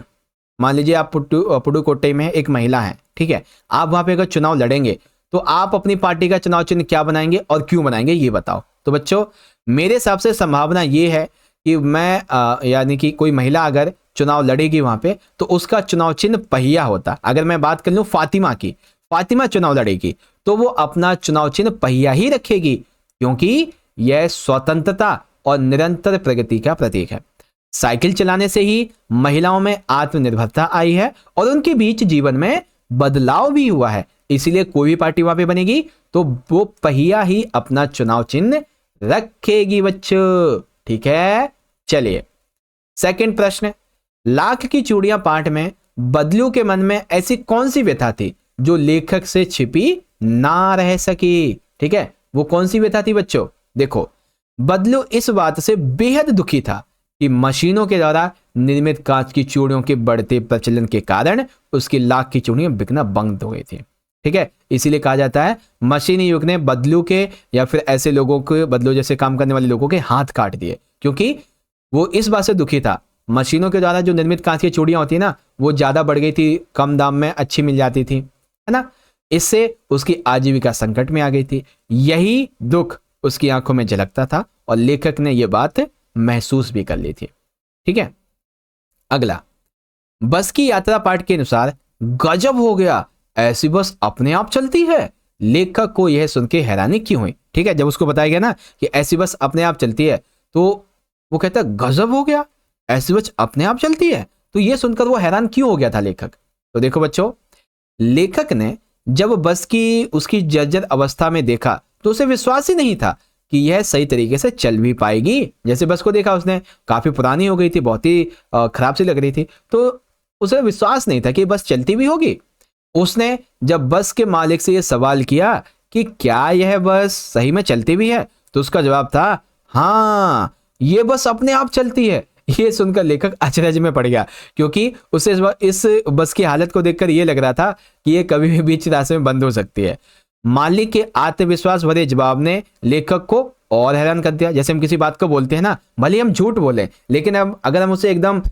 Speaker 1: मान लीजिए आप पुडुकोट्टई में एक महिला है, ठीक है, आप वहां पे अगर चुनाव लड़ेंगे तो आप अपनी पार्टी का चुनाव चिन्ह क्या बनाएंगे और क्यों बनाएंगे, ये बताओ। तो बच्चों, मेरे हिसाब से संभावना ये है कि मैं यानी कि कोई महिला अगर चुनाव लड़ेगी वहां पे तो उसका चुनाव चिन्ह पहिया होता। अगर मैं बात कर लूं फातिमा की, फातिमा चुनाव लड़ेगी तो वो अपना चुनाव चिन्ह पहिया ही रखेगी, क्योंकि यह स्वतंत्रता और निरंतर प्रगति का प्रतीक है। साइकिल चलाने से ही महिलाओं में आत्मनिर्भरता आई है और उनके बीच जीवन में बदलाव भी हुआ है, इसीलिए कोई भी पार्टी वहां पे बनेगी तो वो पहिया ही अपना चुनाव चिन्ह रखेगी बच्चों। ठीक है, चलिए सेकंड प्रश्न, लाख की चूड़ियां पाठ में बदलू के मन में ऐसी कौन सी व्यथा थी जो लेखक से छिपी ना रह सकी? ठीक है, वो कौन सी व्यथा थी बच्चों? देखो, बदलू इस बात से बेहद दुखी था कि मशीनों के द्वारा निर्मित कांच की चूड़ियों के बढ़ते प्रचलन के कारण उसकी लाख की चूड़ियां बिकना बंद हो गई थी। ठीक है, इसीलिए कहा जाता है मशीनी युग ने बदलू के या फिर ऐसे लोगों के, बदलू जैसे काम करने वाले लोगों के हाथ काट दिए, क्योंकि वो इस बात से दुखी था, मशीनों के द्वारा जो निर्मित कांच की चूड़ियां होती है ना, वो ज्यादा बढ़ गई थी, कम दाम में अच्छी मिल जाती थी, है ना, इससे उसकी आजीविका संकट में आ गई थी। यही दुख उसकी आंखों में झलकता था और लेखक ने यह बात महसूस भी कर ली थी। ठीक है, अगला, बस की यात्रा पाठ के अनुसार गजब हो गया, ऐसी बस अपने आप चलती है। लेखक को यह सुन के हैरानी क्यों हुई? ठीक है, जब उसको बताया गया ना कि ऐसी बस अपने आप चलती है तो वो कहता है गजब हो गया, ऐसी बस अपने आप चलती है। तो यह सुनकर वो हैरान क्यों हो गया था लेखक? तो देखो बच्चों, लेखक ने जब बस की उसकी जर्जर अवस्था में देखा तो उसे विश्वास ही नहीं था कि यह सही तरीके से चल भी पाएगी। जैसे बस को देखा उसने, काफी पुरानी हो गई थी, बहुत ही खराब सी लग रही थी, तो उसे विश्वास नहीं था कि बस चलती भी होगी। उसने जब बस के मालिक से यह सवाल किया कि क्या यह बस सही में चलती भी है, तो उसका जवाब था हाँ, ये बस अपने आप चलती है। ये सुनकर लेखक अचरज में पड़ गया, क्योंकि उसे इस बस की हालत को देखकर यह लग रहा था कि यह कभी भी बीच रास्ते में बंद हो सकती है। मालिक के आत्मविश्वास भरे जवाब ने लेखक को और हैरान कर दिया। जैसे हम किसी बात को बोलते हैं ना, भले हम झूठ बोले, लेकिन अब अगर हम उसे एकदम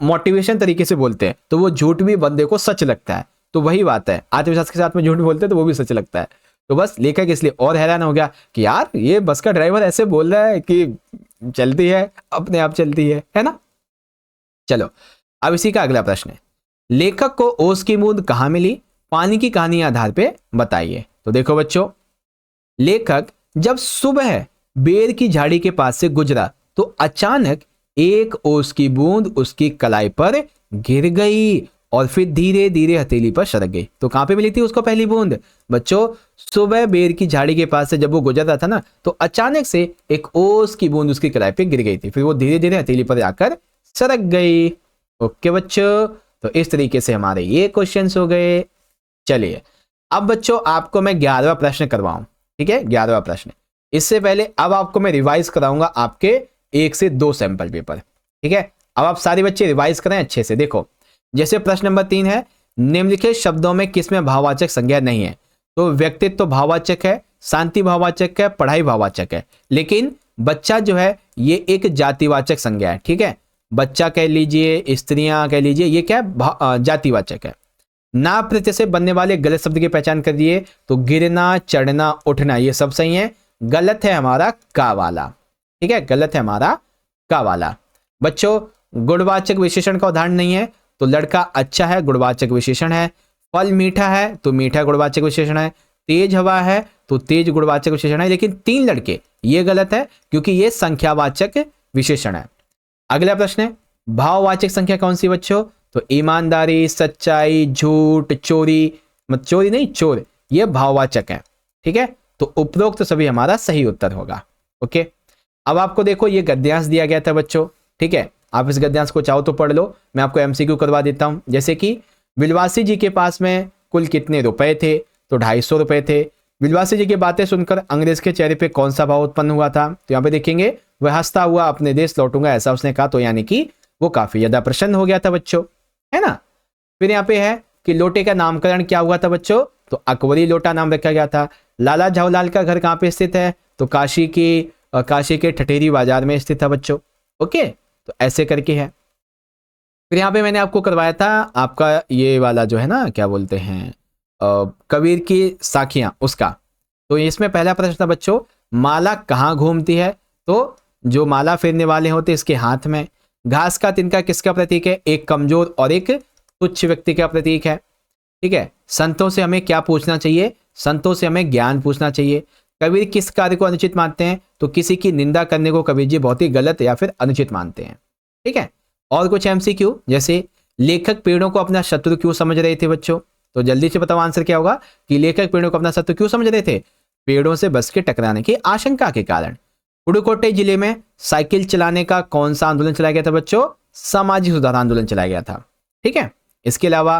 Speaker 1: मोटिवेशन तरीके से बोलते हैं तो वो झूठ भी बंदे को सच लगता है। तो वही बात है, आत्मविश्वास के साथ में झूठ बोलते हैं तो वो भी सच लगता है। तो बस लेखक इसलिए और हैरान हो गया कि यार ये बस का ड्राइवर ऐसे बोल रहा है कि चलती है, अपने आप चलती है ना। चलो अब इसी का अगला प्रश्न है, लेखक को ओस की बूंद कहां मिली, पानी की कहानी आधार पे बताइए। तो देखो बच्चों, लेखक जब सुबह बेर की झाड़ी के पास से गुजरा तो अचानक एक ओस की बूंद उसकी कलाई पर गिर गई और फिर धीरे धीरे हथेली पर सरक गई। तो कहां पे मिली थी उसको पहली बूंद? बच्चों सुबह बेर की झाड़ी के पास से जब वो गुजर रहा था ना, तो अचानक से एक ओस की बूंद उसकी कलाई पे गिर गई थी, फिर वो धीरे धीरे हथेली पर आकर सरक गई। ओके बच्चों, तो इस तरीके से हमारे ये क्वेश्चंस हो गए। चलिए अब बच्चों आपको मैं 11वां प्रश्न करवाऊं, ठीक है, 11वां प्रश्न। इससे पहले अब आपको मैं रिवाइज कराऊंगा आपके 1 से 2 सैंपल पेपर, ठीक है। अब आप सारे बच्चे रिवाइज करें अच्छे से। देखो जैसे प्रश्न नंबर 3 है, निम्नलिखित शब्दों में किसमें भाववाचक संज्ञा नहीं है? तो व्यक्तित्व तो भाववाचक है, शांति भाववाचक है, पढ़ाई भाववाचक है, लेकिन बच्चा जो है ये एक जातिवाचक संज्ञा है, ठीक है। बच्चा कह लीजिए, स्त्रियां कह लीजिए, ये क्या है? जातिवाचक है। ना प्रत्यय से बनने वाले गलत शब्द की पहचान कर दिए, तो गिरना, चढ़ना, उठना ये सब सही है। गलत है हमारा का वाला, ठीक है, गलत है हमारा का वाला। बच्चों गुणवाचक विशेषण का उदाहरण नहीं है, तो लड़का अच्छा है गुणवाचक विशेषण है। फल मीठा है तो मीठा गुणवाचक विशेषण है। तेज हवा है तो तेज गुणवाचक विशेषण है। लेकिन 3 लड़के ये गलत है क्योंकि ये संख्यावाचक विशेषण है। अगला प्रश्न है, भाववाचक संख्या कौन सी बच्चों? तो ईमानदारी, सच्चाई, झूठ, चोरी, मत चोरी नहीं चोर, ये भाववाचक है, ठीक है। तो उपरोक्त सभी हमारा सही उत्तर होगा। ओके, अब आपको देखो ये गद्यांश दिया गया था बच्चों, ठीक है। आप इस गद्यांश को चाहो तो पढ़ लो, मैं आपको एमसीक्यू करवा देता हूं। जैसे कि विलवासी जी के पास में कुल कितने रुपए थे? तो 250 रुपए थे। विलवासी जी की बातें सुनकर अंग्रेज के चेहरे पे कौन सा भाव उत्पन्न हुआ था? तो यहाँ पे देखेंगे, वह हंसता हुआ अपने देश लौटूंगा, ऐसा उसने कहा। तो यानी कि वो काफी ज्यादा प्रसन्न हो गया था बच्चों, है ना। फिर यहाँ पे है कि लोटे का नामकरण क्या हुआ था बच्चों? तो अकबरी लोटा नाम रखा गया था। लाला झाऊलाल का घर कहाँ पे स्थित है? तो काशी के ठठेरी बाजार में स्थित था बच्चों। ओके, तो ऐसे करके है। फिर यहाँ पे मैंने आपको करवाया था आपका ये वाला जो है ना, क्या बोलते हैं, कबीर की साखियां, उसका। तो इसमें पहला प्रश्न था बच्चों, माला कहाँ घूमती है? तो जो माला फेरने वाले होते इसके हाथ में। घास का तिनका किसका प्रतीक है? एक कमजोर और एक तुच्छ व्यक्ति का प्रतीक है, ठीक है। संतों से हमें क्या पूछना चाहिए? संतों से हमें ज्ञान पूछना चाहिए। कबीर किस कार्य को अनुचित मानते हैं? तो किसी की निंदा करने को कबीर जी बहुत ही गलत या फिर अनुचित मानते हैं, ठीक है। और कुछ एमसीक्यू, जैसे लेखक पेड़ों को अपना शत्रु क्यों समझ रहे थे बच्चों? तो जल्दी से बताओ आंसर क्या होगा कि लेखक पेड़ों को अपना शत्रु क्यों समझ रहे थे? पेड़ों से बस के टकराने की आशंका के कारण। पुडुकोट्टई जिले में साइकिल चलाने का कौन सा आंदोलन चलाया गया था बच्चों? सामाजिक सुधार आंदोलन चलाया गया था, ठीक है। इसके अलावा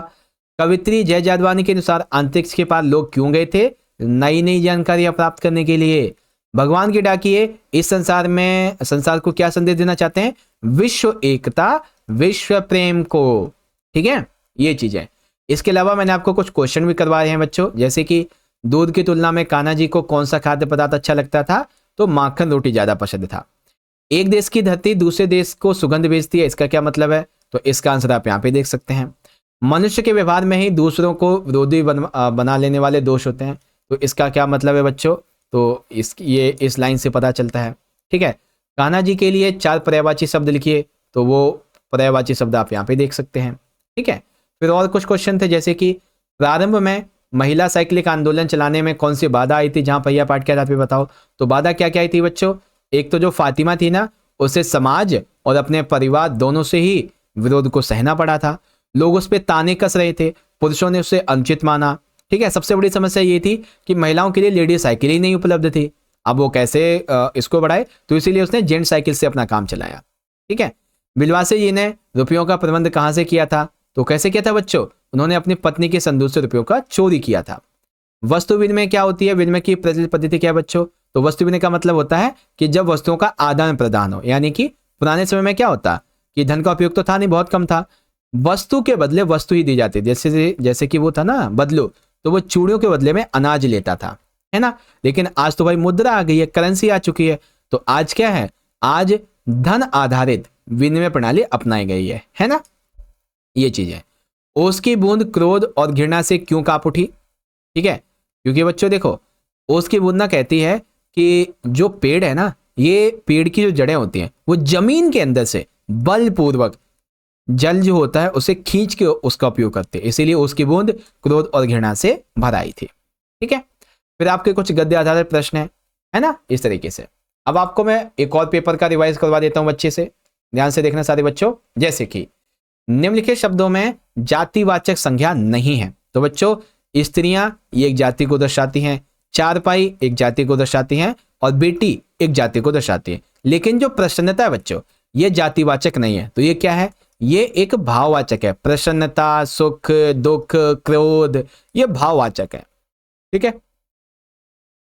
Speaker 1: कवित्री जय जादवानी के अनुसार अंतरिक्ष के पार लोग क्यों गए थे? नई नई जानकारियां प्राप्त करने के लिए। भगवान के डाकिये इस संसार को क्या संदेश देना चाहते हैं? विश्व एकता, विश्व प्रेम को, ठीक है, ये चीज है। इसके अलावा मैंने आपको कुछ क्वेश्चन भी करवाए हैं बच्चों, जैसे कि दूध की तुलना में कान्हा जी को कौन सा खाद्य पदार्थ अच्छा लगता था? तो माखन रोटी ज्यादा पसंद था। एक देश की धरती दूसरे देश को सुगंध भेजती है, इसका क्या मतलब है? तो इसका आंसर आप यहाँ पे देख सकते हैं। मनुष्य के व्यवहार में ही दूसरों को विरोधी बना लेने वाले दोष होते हैं, तो इसका क्या मतलब है बच्चों? तो ये इस लाइन से पता चलता है, ठीक है। कान्हा जी के लिए 4 पर्यायवाची शब्द लिखिए, तो वो पर्यायवाची शब्द आप यहाँ पे देख सकते हैं, ठीक है। फिर और कुछ क्वेश्चन थे, जैसे कि प्रारंभ में महिला साइकिलिक आंदोलन चलाने में कौन सी बाधा आई थी जहां पहिया पाठ के आधार पे बताओ? तो बाधा क्या क्या आई थी बच्चों? एक तो जो फातिमा थी ना, उसे समाज और अपने परिवार दोनों से ही विरोध को सहना पड़ा था। लोग उस पर ताने कस रहे थे, पुरुषों ने उसे अनुचित माना, ठीक है। सबसे बड़ी समस्या ये थी कि महिलाओं के लिए लेडीज साइकिल ही नहीं उपलब्ध थी। अब वो कैसे इसको बढ़ाए? तो इसीलिए उसने जेंट साइकिल से अपना काम चलाया, ठीक है। बिलवासी जी ने रुपयों का प्रबंध कहां से किया था? तो कैसे किया था बच्चों? उन्होंने अपनी पत्नी के संदूक से रुपयों का चोरी किया था। वस्तु विनिमय क्या होती है? विनिमय की प्रचलित पद्धति क्या है बच्चों? तो वस्तु विनिमय का मतलब होता है कि जब वस्तुओं का आदान प्रदान हो, यानी कि पुराने समय में क्या होता कि धन का उपयोग तो था नहीं, बहुत कम था, वस्तु के बदले वस्तु ही दी जाती। जैसे कि वो था ना बदलू, तो वो चूड़ियों के बदले में अनाज लेता था, है ना। लेकिन आज तो भाई मुद्रा आ गई है, करेंसी आ चुकी है, तो आज क्या है? आज धन आधारित विनिमय प्रणाली अपनाई गई है ना, ये चीज है। ओस की बूंद क्रोध और घृणा से क्यों कांप उठी? ठीक है, क्योंकि बच्चों देखो, ओस की बूंद ना कहती है कि जो पेड़ है ना, ये पेड़ की जो जड़ें होती हैं वो जमीन के अंदर से बलपूर्वक जल जो होता है उसे खींच के उसका उपयोग करते हैं, इसीलिए उसकी बूंद क्रोध और घृणा से भर आई थी। ठीक है, फिर आपके कुछ गद्य आधारित प्रश्न है ना, इस तरीके से। अब आपको मैं एक और पेपर का रिवाइज करवा देता हूं बच्चे से, ध्यान से देखना सारे बच्चों। जैसे कि निम्नलिखित शब्दों में जातिवाचक संज्ञा नहीं है। तो बच्चों स्त्रियां ये एक जाति को दर्शाती हैं, चारपाई एक जाति को दर्शाती हैं और बेटी एक जाति को दर्शाती है। लेकिन जो प्रसन्नता है बच्चों ये जातिवाचक नहीं है। तो ये क्या है, ये एक भाववाचक है। प्रसन्नता, सुख, दुख, क्रोध ये भाववाचक है। ठीक है।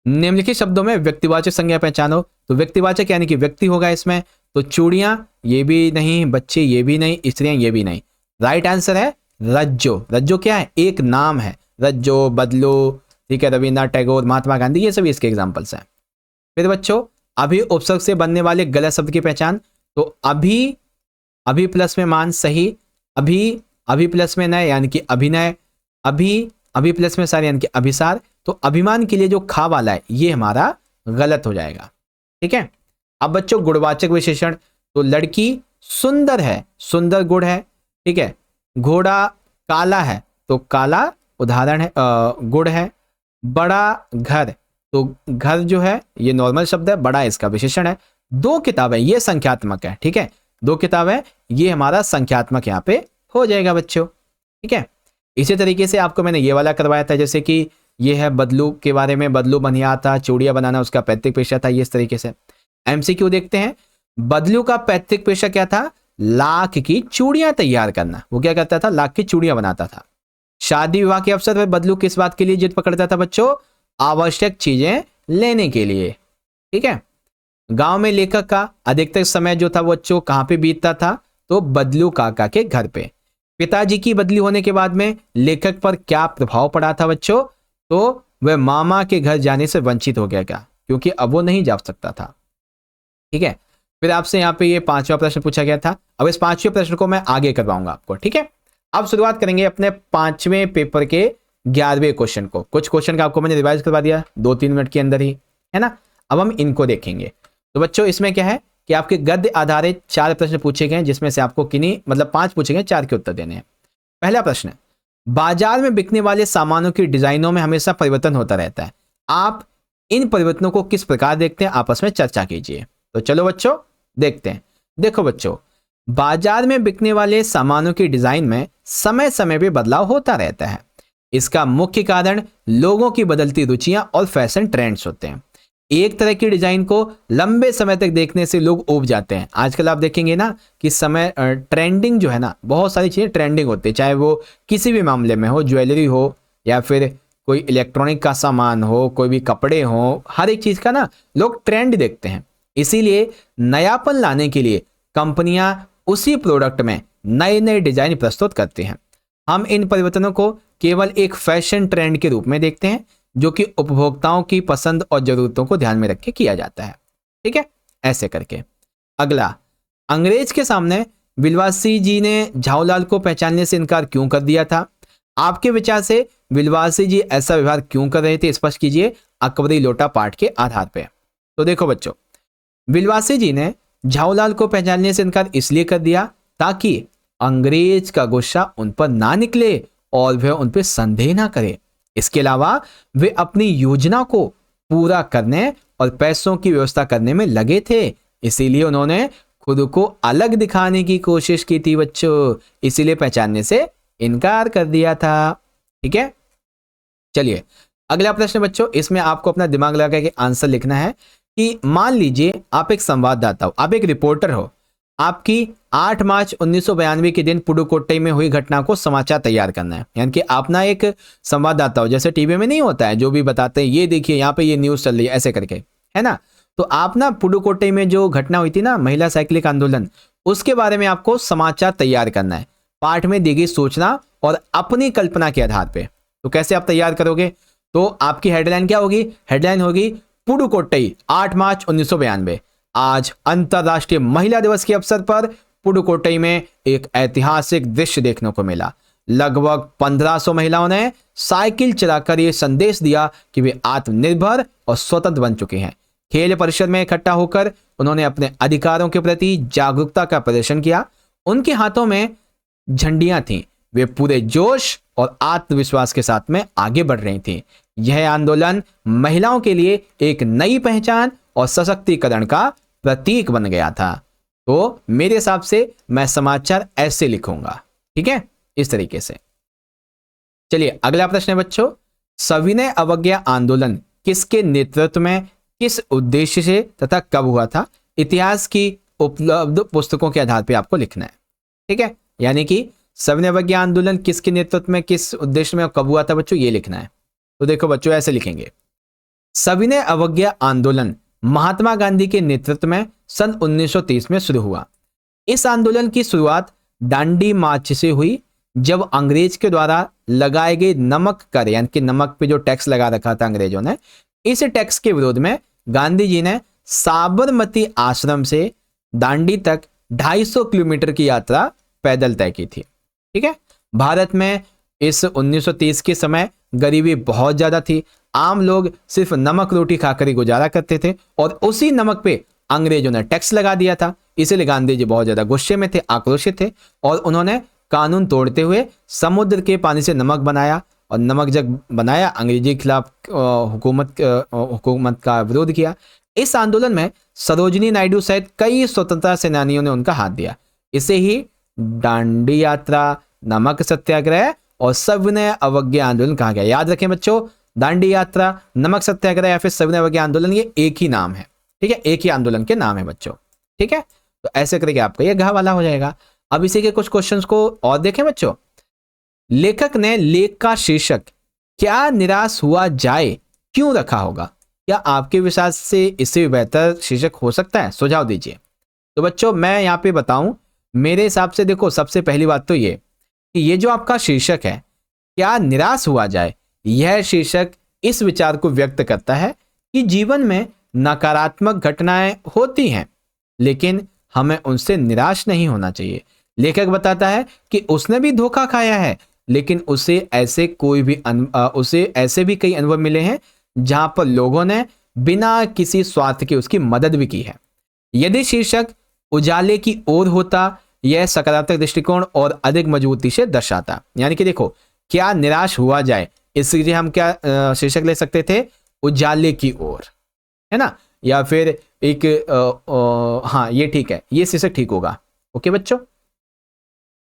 Speaker 1: निम्नलिखित शब्दों में व्यक्तिवाचक संज्ञा पहचानो। तो व्यक्तिवाचक यानी कि व्यक्ति होगा इसमें। तो चूड़ियां ये भी नहीं, बच्चे ये भी नहीं, स्त्रियां ये भी नहीं। राइट आंसर है रज्जो। रज्जो क्या है, एक नाम है। रज्जो, बदलो, ठीक है, रविन्द्रनाथ टैगोर, महात्मा गांधी, ये सभी इसके एग्जाम्पल्स हैं। फिर बच्चों अभी उपसर्ग से बनने वाले गलत शब्द की पहचान। तो अभी, अभी प्लस में मान सही, अभी, अभी प्लस में नय यानी कि अभिनय, अभी, अभी प्लस में सार यानी कि अभिसार। तो अभिमान के लिए जो खा वाला है ये हमारा गलत हो जाएगा। ठीक है। अब बच्चों गुणवाचक विशेषण। तो लड़की सुंदर है, सुंदर गुण है। ठीक है। घोड़ा काला है तो काला उदाहरण है, गुण है। बड़ा घर, तो घर जो है ये नॉर्मल शब्द है, बड़ा इसका विशेषण है। दो किताबें ये संख्यात्मक है। ठीक है, दो किताबें ये हमारा संख्यात्मक यहाँ पे हो जाएगा बच्चों। ठीक है। इसी तरीके से आपको मैंने ये वाला करवाया था, जैसे कि ये है बदलू के बारे में। बदलू बनिया था, चूड़ियां बनाना उसका पैतृक पेशा था। ये इस तरीके से एमसीक्यू देखते हैं। बदलू का पैतृक पेशा क्या था, लाख की चूड़ियां तैयार करना। वो क्या करता था, लाख की चूड़ियां बनाता था। शादी विवाह के अवसर पर बदलू किस बात के लिए जिद पकड़ता था बच्चों, आवश्यक चीजें लेने के लिए। ठीक है। गांव में लेखक का अधिकतर समय जो था बच्चों कहां पे बीतता था, तो बदलू काका के घर पे। पिताजी की बदली होने के बाद में लेखक पर क्या प्रभाव पड़ा था बच्चों, तो वह मामा के घर जाने से वंचित हो गया क्या, क्योंकि अब वो नहीं जा सकता था। ठीक है। फिर आपसे यहाँ पे ये पांचवा प्रश्न पूछा गया था। अब इस पांचवें प्रश्न को मैं आगे करवाऊंगा आपको। ठीक है। अब शुरुआत करेंगे अपने पांचवें पेपर के 11वें क्वेश्चन को। कुछ क्वेश्चन का आपको मैंने रिवाइज करवा दिया 2-3 मिनट के अंदर ही, है ना। अब हम इनको देखेंगे। तो बच्चों इसमें क्या है कि आपके गद्य आधारित 4 प्रश्न पूछे गए, जिसमें से आपको किन्हीं मतलब 5 पूछे गए, 4 के उत्तर देने हैं। पहला प्रश्न, बाजार में बिकने वाले सामानों की डिजाइनों में हमेशा परिवर्तन होता रहता है। आप इन परिवर्तनों को किस प्रकार देखते हैं, आपस में चर्चा कीजिए। तो चलो बच्चों देखते हैं। देखो बच्चों, बाजार में बिकने वाले सामानों की डिजाइन में समय समय पे बदलाव होता रहता है। इसका मुख्य कारण लोगों की बदलती रुचियां और फैशन ट्रेंड्स होते हैं। एक तरह की डिजाइन को लंबे समय तक देखने से लोग ऊब जाते हैं। आजकल आप देखेंगे ना कि समय ट्रेंडिंग जो है ना, बहुत सारी चीजें ट्रेंडिंग होती है, चाहे वो किसी भी मामले में हो, ज्वेलरी हो या फिर कोई इलेक्ट्रॉनिक का सामान हो, कोई भी कपड़े हो, हर एक चीज का ना लोग ट्रेंड देखते हैं। इसीलिए नयापन लाने के लिए कंपनियां उसी प्रोडक्ट में नए नए डिजाइन प्रस्तुत करती हैं। हम इन परिवर्तनों को केवल एक फैशन ट्रेंड के रूप में देखते हैं, जो कि उपभोक्ताओं की पसंद और जरूरतों को ध्यान में रख के किया जाता है। ठीक है, ऐसे करके। अगला, अंग्रेज के सामने विलवासी जी ने झाऊलाल को पहचानने से इनकार क्यों कर दिया था? आपके विचार से विलवासी जी ऐसा व्यवहार क्यों कर रहे थे, स्पष्ट कीजिए अकबरी लोटा पाठ के आधार पर। तो देखो बच्चों, विलवासी जी ने झाऊलाल को पहचानने से इनकार इसलिए कर दिया ताकि अंग्रेज का गुस्सा उन पर ना निकले और वह उन पर संदेह ना करे। इसके अलावा वे अपनी योजना को पूरा करने और पैसों की व्यवस्था करने में लगे थे, इसीलिए उन्होंने खुद को अलग दिखाने की कोशिश की थी बच्चों, इसीलिए पहचानने से इनकार कर दिया था। ठीक है, चलिए अगला प्रश्न बच्चों, इसमें आपको अपना दिमाग लगा के आंसर लिखना है कि मान लीजिए आप एक संवाददाता हो, आप एक रिपोर्टर हो, आपकी 8 मार्च 1992 के दिन पुडुकोट्टई में हुई घटना को समाचार तैयार करना है। यानी कि आप ना एक संवाददाता हो, जैसे टीवी में नहीं होता है जो भी बताते हैं, ये देखिए यहाँ पे ये न्यूज चल रही है ऐसे करके, है ना। तो आप ना पुडुकोट्टई में जो घटना हुई थी ना, महिला साइकिलिंग आंदोलन, उसके बारे में आपको समाचार तैयार करना है, पाठ में दी गई सूचना और अपनी कल्पना के आधार पर। तो कैसे आप तैयार करोगे? तो आपकी हेडलाइन क्या होगी? हेडलाइन होगी पुडुकोट्टई 8 मार्च 1992, आज अंतरराष्ट्रीय महिला दिवस के अवसर पर पुडुकोट्टई में एक ऐतिहासिक दृश्य देखने को मिला। लगभग 1500 महिलाओं ने साइकिल चलाकर यह संदेश दिया कि वे आत्मनिर्भर और स्वतंत्र बन चुके हैं। खेल परिसर में इकट्ठा होकर उन्होंने अपने अधिकारों के प्रति जागरूकता का प्रदर्शन किया। उनके हाथों में झंडियां थीं, वे पूरे जोश और आत्मविश्वास के साथ में आगे बढ़ रही थीं। यह आंदोलन महिलाओं के लिए एक नई पहचान और सशक्तिकरण का प्रतीक बन गया था। तो मेरे हिसाब से मैं समाचार ऐसे लिखूंगा। ठीक है, इस तरीके से। चलिए अगला प्रश्न है बच्चों, सविनय अवज्ञा आंदोलन किसके नेतृत्व में, किस उद्देश्य से तथा कब हुआ था? इतिहास की उपलब्ध पुस्तकों के आधार पर आपको लिखना है। ठीक है, यानी कि सविनय अवज्ञा आंदोलन किसके नेतृत्व में, किस उद्देश्य में और कब हुआ था बच्चों, ये लिखना है। तो देखो बच्चों ऐसे लिखेंगे, सविनय अवज्ञा आंदोलन महात्मा गांधी के नेतृत्व में सन 1930 में शुरू हुआ। इस आंदोलन की शुरुआत दांडी मार्च से हुई, जब अंग्रेज के द्वारा लगाए गए नमक कर, यानी कि नमक पे जो टैक्स लगा रखा था अंग्रेजों ने, इस टैक्स के विरोध में गांधी जी ने साबरमती आश्रम से दांडी तक 250 किलोमीटर की यात्रा पैदल तय की थी। ठीक है, भारत में इस 1930 के समय गरीबी बहुत ज्यादा थी, आम लोग सिर्फ नमक रोटी खाकर ही गुजारा करते थे और उसी नमक पे अंग्रेजों ने टैक्स लगा दिया था। इसलिए गांधी जी बहुत ज्यादा गुस्से में थे, आक्रोशित थे और उन्होंने कानून तोड़ते हुए समुद्र के पानी से नमक बनाया और नमक जब बनाया अंग्रेजी के खिलाफ हुकूमत का विरोध किया। इस आंदोलन में सरोजिनी नायडू सहित कई स्वतंत्रता सेनानियों ने उनका हाथ दिया। इसे ही दांडी यात्रा, नमक सत्याग्रह और सविनय अवज्ञा आंदोलन कहा गया। याद रखें बच्चों, दांडी यात्रा, नमक सत्याग्रह या फिर सविनय अवज्ञा आंदोलन ये एक ही नाम है। ठीक है, एक ही आंदोलन के नाम है बच्चों। ठीक है, तो ऐसे करके आपका ये घ वाला हो जाएगा। अब इसी के कुछ क्वेश्चंस को और देखें बच्चों। लेखक ने लेख का शीर्षक क्या निराश हुआ जाए क्यों रखा होगा? क्या आपके विचार से इससे भी बेहतर शीर्षक हो सकता है? सुझाव दीजिए। तो बच्चों मैं यहाँ पे बताऊं, मेरे हिसाब से देखो सबसे पहली बात तो ये कि ये जो आपका शीर्षक है क्या निराश हुआ जाए, यह शीर्षक इस विचार को व्यक्त करता है कि जीवन में नकारात्मक घटनाएं होती हैं लेकिन हमें उनसे निराश नहीं होना चाहिए। लेखक बताता है कि उसने भी धोखा खाया है लेकिन उसे ऐसे भी कई अनुभव मिले हैं जहां पर लोगों ने बिना किसी स्वार्थ के उसकी मदद भी की है। यदि शीर्षक उजाले की ओर होता, यह सकारात्मक दृष्टिकोण और अधिक मजबूती से दर्शाता। यानी कि देखो क्या निराश हुआ जाए, इसलिए हम क्या शीर्षक ले सकते थे, उजाले की ओर, है ना, या फिर एक हाँ ये ठीक है, ये शीर्षक ठीक होगा। ओके बच्चों,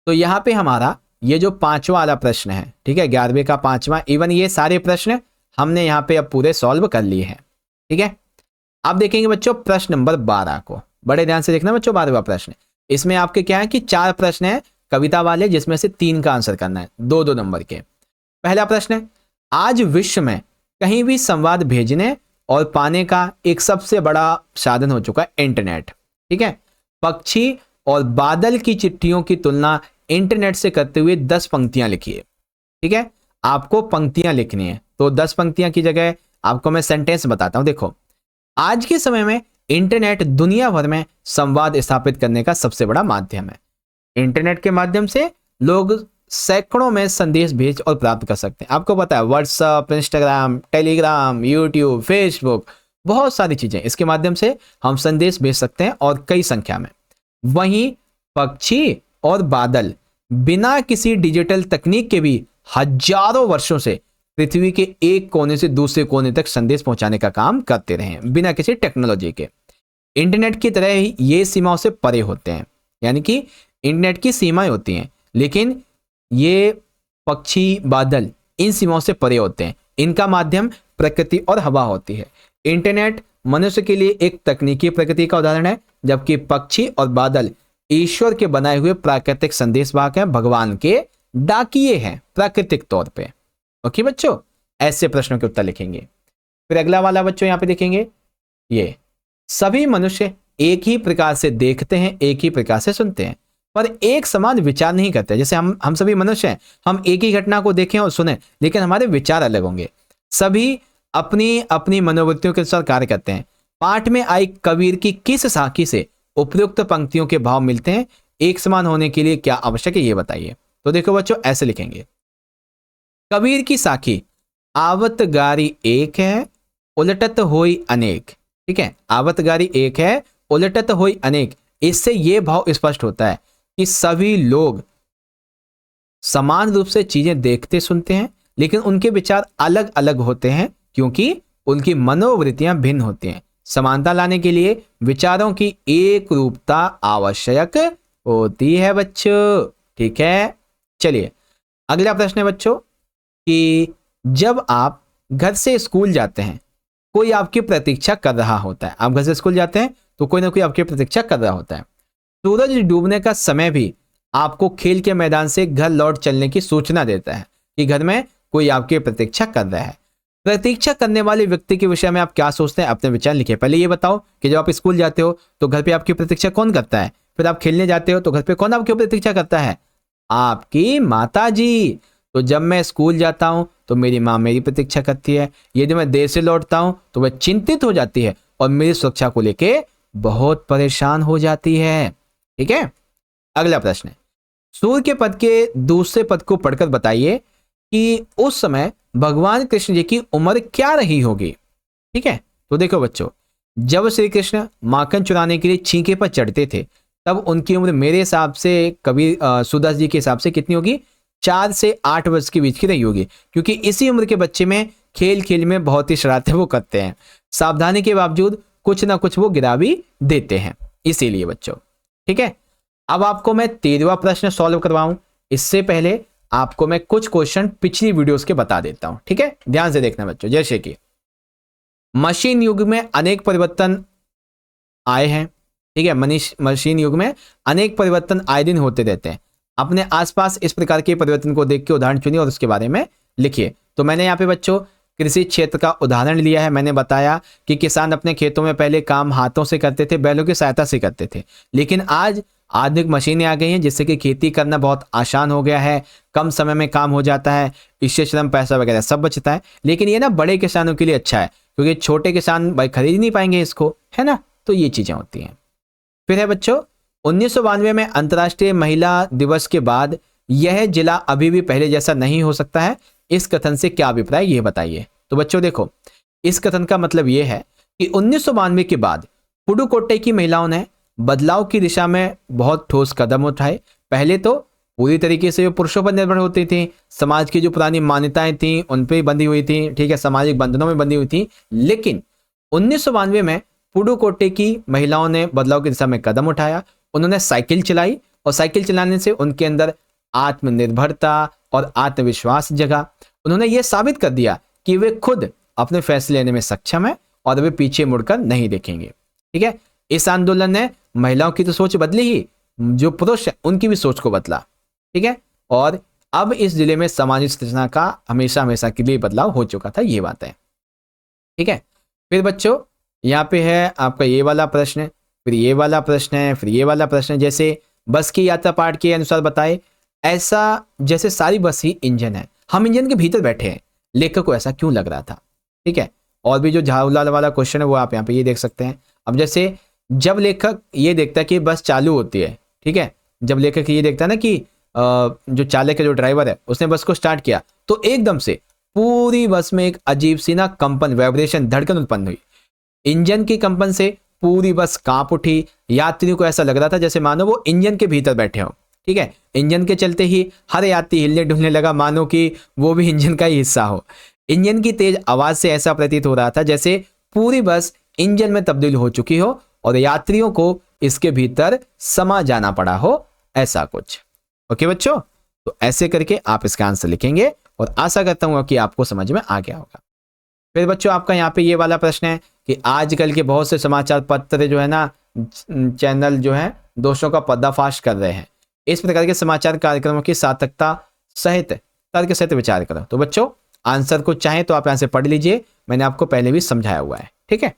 Speaker 1: तो यहाँ पे हमारा ये जो पांचवा वाला प्रश्न है, ठीक है, 11वें का पांचवा, इवन ये सारे प्रश्न हमने यहाँ पे अब पूरे सॉल्व कर लिए हैं। ठीक है, अब देखेंगे बच्चों प्रश्न नंबर 12 को, बड़े ध्यान से देखना बच्चों। 12वां प्रश्न, इसमें आपके क्या है कि 4 प्रश्न है कविता वाले, जिसमें से 3 का आंसर करना है, 2-2 नंबर के। पहला प्रश्न है, आज विश्व में कहीं भी संवाद भेजने और पाने का एक सबसे बड़ा साधन हो चुका है इंटरनेट। ठीक है, पक्षी और बादल की चिट्ठियों की तुलना इंटरनेट से करते हुए 10 पंक्तियां लिखिए। ठीक है, आपको पंक्तियां लिखनी है, तो 10 पंक्तियां की जगह आपको मैं सेंटेंस बताता हूं। देखो, आज के समय में इंटरनेट दुनिया भर में संवाद स्थापित करने का सबसे बड़ा माध्यम है। इंटरनेट के माध्यम से लोग सैकड़ों में संदेश भेज और प्राप्त कर सकते हैं। आपको पता है WhatsApp, Instagram, Telegram, YouTube, Facebook, बहुत सारी चीजें, इसके माध्यम से हम संदेश भेज सकते हैं और कई संख्या में। वहीं पक्षी और बादल बिना किसी डिजिटल तकनीक के भी हजारों वर्षों से पृथ्वी के एक कोने से दूसरे कोने तक संदेश पहुंचाने का काम करते रहे हैं बिना किसी टेक्नोलॉजी के। इंटरनेट की तरह ही ये सीमाओं से परे होते हैं, यानी कि इंटरनेट की सीमाएं होती हैं लेकिन ये पक्षी, बादल इन सीमाओं से परे होते हैं। इनका माध्यम प्रकृति और हवा होती है। इंटरनेट मनुष्य के लिए एक तकनीकी प्रकृति का उदाहरण है, जबकि पक्षी और बादल ईश्वर के बनाए हुए प्राकृतिक संदेशवाहक हैं, भगवान के डाकिए हैं प्राकृतिक तौर पे। ओके बच्चों, ऐसे प्रश्नों के उत्तर लिखेंगे। फिर अगला वाला बच्चों यहाँ पे देखेंगे, ये सभी मनुष्य एक ही प्रकार से देखते हैं, एक ही प्रकार से सुनते हैं, पर एक समान विचार नहीं करते। जैसे हम सभी मनुष्य हैं, हम एक ही घटना को देखें और सुने, लेकिन हमारे विचार अलग होंगे। सभी अपनी अपनी मनोवृत्तियों के अनुसार कार्य करते हैं। पाठ में आई कबीर की किस साखी से उपयुक्त पंक्तियों के भाव मिलते हैं? एक समान होने के लिए क्या आवश्यक है ये बताइए। तो देखो बच्चों ऐसे लिखेंगे, कबीर की साखी आवत गारी एक है, उलटत होई अनेक। ठीक है, आवत गारी एक है, उलटत होई अनेक। इससे यह भाव स्पष्ट होता है कि सभी लोग समान रूप से चीजें देखते सुनते हैं, लेकिन उनके विचार अलग अलग होते हैं क्योंकि उनकी मनोवृत्तियां भिन्न होती हैं। समानता लाने के लिए विचारों की एक रूपता आवश्यक होती है बच्चों। ठीक है, चलिए अगला प्रश्न है बच्चों कि जब आप घर से स्कूल जाते हैं, कोई आपकी प्रतीक्षा कर रहा होता है। आप घर से स्कूल जाते हैं तो कोई ना कोई आपकी प्रतीक्षा कर रहा होता है। सूरज डूबने का समय भी आपको खेल के मैदान से घर लौट चलने की सूचना देता है कि घर में कोई आपकी प्रतीक्षा कर रहा है। प्रतीक्षा करने वाले व्यक्ति के विषय में आप क्या सोचते हैं, अपने विचार लिखिए। पहले ये बताओ कि जब आप स्कूल जाते हो तो घर पे आपकी प्रतीक्षा कौन करता है, फिर आप खेलने जाते हो तो घर पे कौन आपकी प्रतीक्षा करता है, आपकी माता जी। तो जब मैं स्कूल जाता हूं तो मेरी माँ मेरी प्रतीक्षा करती है। यदि मैं देर से लौटता हूं तो वह चिंतित हो जाती है और मेरी सुरक्षा को लेके बहुत परेशान हो जाती है। ठीक है, अगला प्रश्न है, सूर्य के पद के दूसरे पद को पढ़कर बताइए कि उस समय भगवान कृष्ण जी की उम्र क्या रही होगी। ठीक है, तो देखो बच्चों, जब श्री कृष्ण माखन चुराने के लिए छींके पर चढ़ते थे तब उनकी उम्र मेरे हिसाब से कबीर सूरदास जी के हिसाब से कितनी होगी, 4 से 8 वर्ष के बीच की रही होगी, क्योंकि इसी उम्र के बच्चे में खेल खेल में बहुत ही शरारतें वो करते हैं, सावधानी के बावजूद कुछ ना कुछ वो गिरा भी देते हैं, इसीलिए बच्चों। ठीक है, अब आपको मैं 13वां प्रश्न सॉल्व करवाऊं, इससे पहले आपको मैं कुछ क्वेश्चन पिछली वीडियोस के बता देता हूं। ठीक है, ध्यान से देखना बच्चों। जैसे कि मशीन युग में अनेक परिवर्तन आए हैं। ठीक है, मशीन युग में अनेक परिवर्तन आए दिन होते रहते हैं। अपने आसपास इस प्रकार के परिवर्तन को देख के उदाहरण चुनिए और उसके बारे में लिखिए। तो मैंने यहाँ पे बच्चों कृषि क्षेत्र का उदाहरण लिया है। मैंने बताया कि किसान अपने खेतों में पहले काम हाथों से करते थे, बैलों की सहायता से करते थे, लेकिन आज आधुनिक मशीनें आ गई हैं जिससे कि खेती करना बहुत आसान हो गया है, कम समय में काम हो जाता है, इससे श्रम पैसा वगैरह सब बचता है। लेकिन ये ना बड़े किसानों के लिए अच्छा है, क्योंकि छोटे किसान भाई खरीद नहीं पाएंगे इसको, है ना, तो ये चीजें होती हैं। फिर है बच्चों 1992 में अंतर्राष्ट्रीय महिला दिवस के बाद यह जिला अभी भी पहले जैसा नहीं हो सकता है, इस कथन से क्या अभिप्राय ये बताइए। तो बच्चों देखो, इस कथन का मतलब ये है कि 1992 के बाद पुडुकोट्टई की महिलाओं ने बदलाव की दिशा में बहुत ठोस कदम उठाए। पहले तो पूरी तरीके से वो पुरुषों पर निर्भर होती थी, समाज की जो पुरानी मान्यताएं थी उन पर बंधी हुई थी, ठीक है, सामाजिक बंधनों में बंधी हुई थी। लेकिन 1992 में पुडुकोट्टई की महिलाओं ने बदलाव की दिशा में कदम उठाया। उन्होंने साइकिल चलाई और साइकिल चलाने से उनके अंदर आत्मनिर्भरता और आत्मविश्वास जगा। उन्होंने ये साबित कर दिया कि वे खुद अपने फैसले लेने में सक्षम है और वे पीछे मुड़कर नहीं देखेंगे। ठीक है, इस आंदोलन ने महिलाओं की तो सोच बदली ही, जो पुरुष है उनकी भी सोच को बदला। ठीक है, और अब इस जिले में सामाजिक संरचना का हमेशा हमेशा के लिए बदलाव हो चुका था, ये बात है। ठीक है, फिर बच्चों यहाँ पे है आपका ये वाला प्रश्न, फिर ये वाला प्रश्न है, फिर ये वाला प्रश्न है। जैसे बस की यात्रा पाठ के अनुसार बताए, ऐसा जैसे सारी बस ही इंजन है, हम इंजन के भीतर बैठे हैं, लेखक को ऐसा क्यों लग रहा था। ठीक है, और भी जो झाऊलाल वाला क्वेश्चन है वो आप यहाँ पे ये देख सकते हैं। अब जैसे जब लेखक ये देखता है कि बस चालू होती है, ठीक है, जब लेखक ये देखता है ना कि जो चालक है, जो ड्राइवर है, उसने बस को स्टार्ट किया तो एकदम से पूरी बस में एक अजीब सी ना कंपन, वाइब्रेशन, धड़कन उत्पन्न हुई। इंजन की कंपन से पूरी बस कांप उठी। यात्रियों को ऐसा लग रहा था जैसे मानो वो इंजन के भीतर बैठे हो। ठीक है, इंजन के चलते ही हर यात्री हिलने डुलने लगा, मानो कि वो भी इंजन का ही हिस्सा हो। इंजन की तेज आवाज से ऐसा प्रतीत हो रहा था जैसे पूरी बस इंजन में तब्दील हो चुकी हो और यात्रियों को इसके भीतर समा जाना पड़ा हो, ऐसा कुछ। ओके बच्चों, तो ऐसे करके आप इसका आंसर लिखेंगे और आशा करता हूं कि आपको समझ में आ गया होगा। फिर बच्चों आपका यहाँ पे ये वाला प्रश्न है कि आजकल के बहुत से समाचार पत्र जो है ना, चैनल जो है दोषों का पर्दाफाश कर रहे हैं। इस प्रकार के समाचार कार्यक्रमों की सार्थकता सहित तर्क सहित विचार करो। तो बच्चों आंसर को चाहे तो आप यहाँ से पढ़ लीजिए, मैंने आपको पहले भी समझाया हुआ है। ठीक है,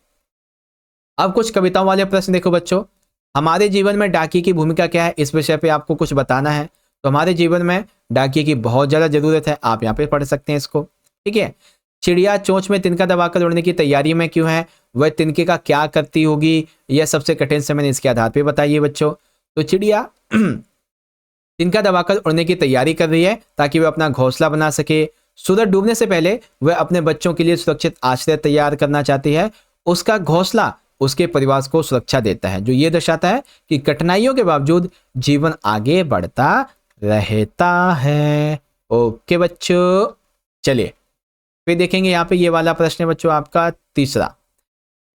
Speaker 1: अब कुछ कविताओं वाले प्रश्न देखो बच्चों। हमारे जीवन में डाकिये की भूमिका क्या है, इस विषय पे आपको कुछ बताना है। तो हमारे जीवन में डाकिये की बहुत ज्यादा जरूरत है, आप यहाँ पे पढ़ सकते हैं इसको। ठीक है, चिड़िया चोंच में तिनका दबाकर उड़ने की तैयारी में क्यों है, वह तिनके का क्या करती होगी, यह सबसे कठिन समय मैंने इसके आधार पे बताइए बच्चों। तो चिड़िया तिनका दबाकर उड़ने की तैयारी कर रही है ताकि वह अपना घोंसला बना सके। सूरज डूबने से पहले वह अपने बच्चों के लिए सुरक्षित आश्रय तैयार करना चाहती है। उसका घोंसला उसके परिवार को सुरक्षा देता है, जो ये दर्शाता है कि कठिनाइयों के बावजूद जीवन आगे बढ़ता रहता है। ओके बच्चों, चलिए फिर देखेंगे यहाँ पे ये वाला प्रश्न है बच्चों आपका तीसरा।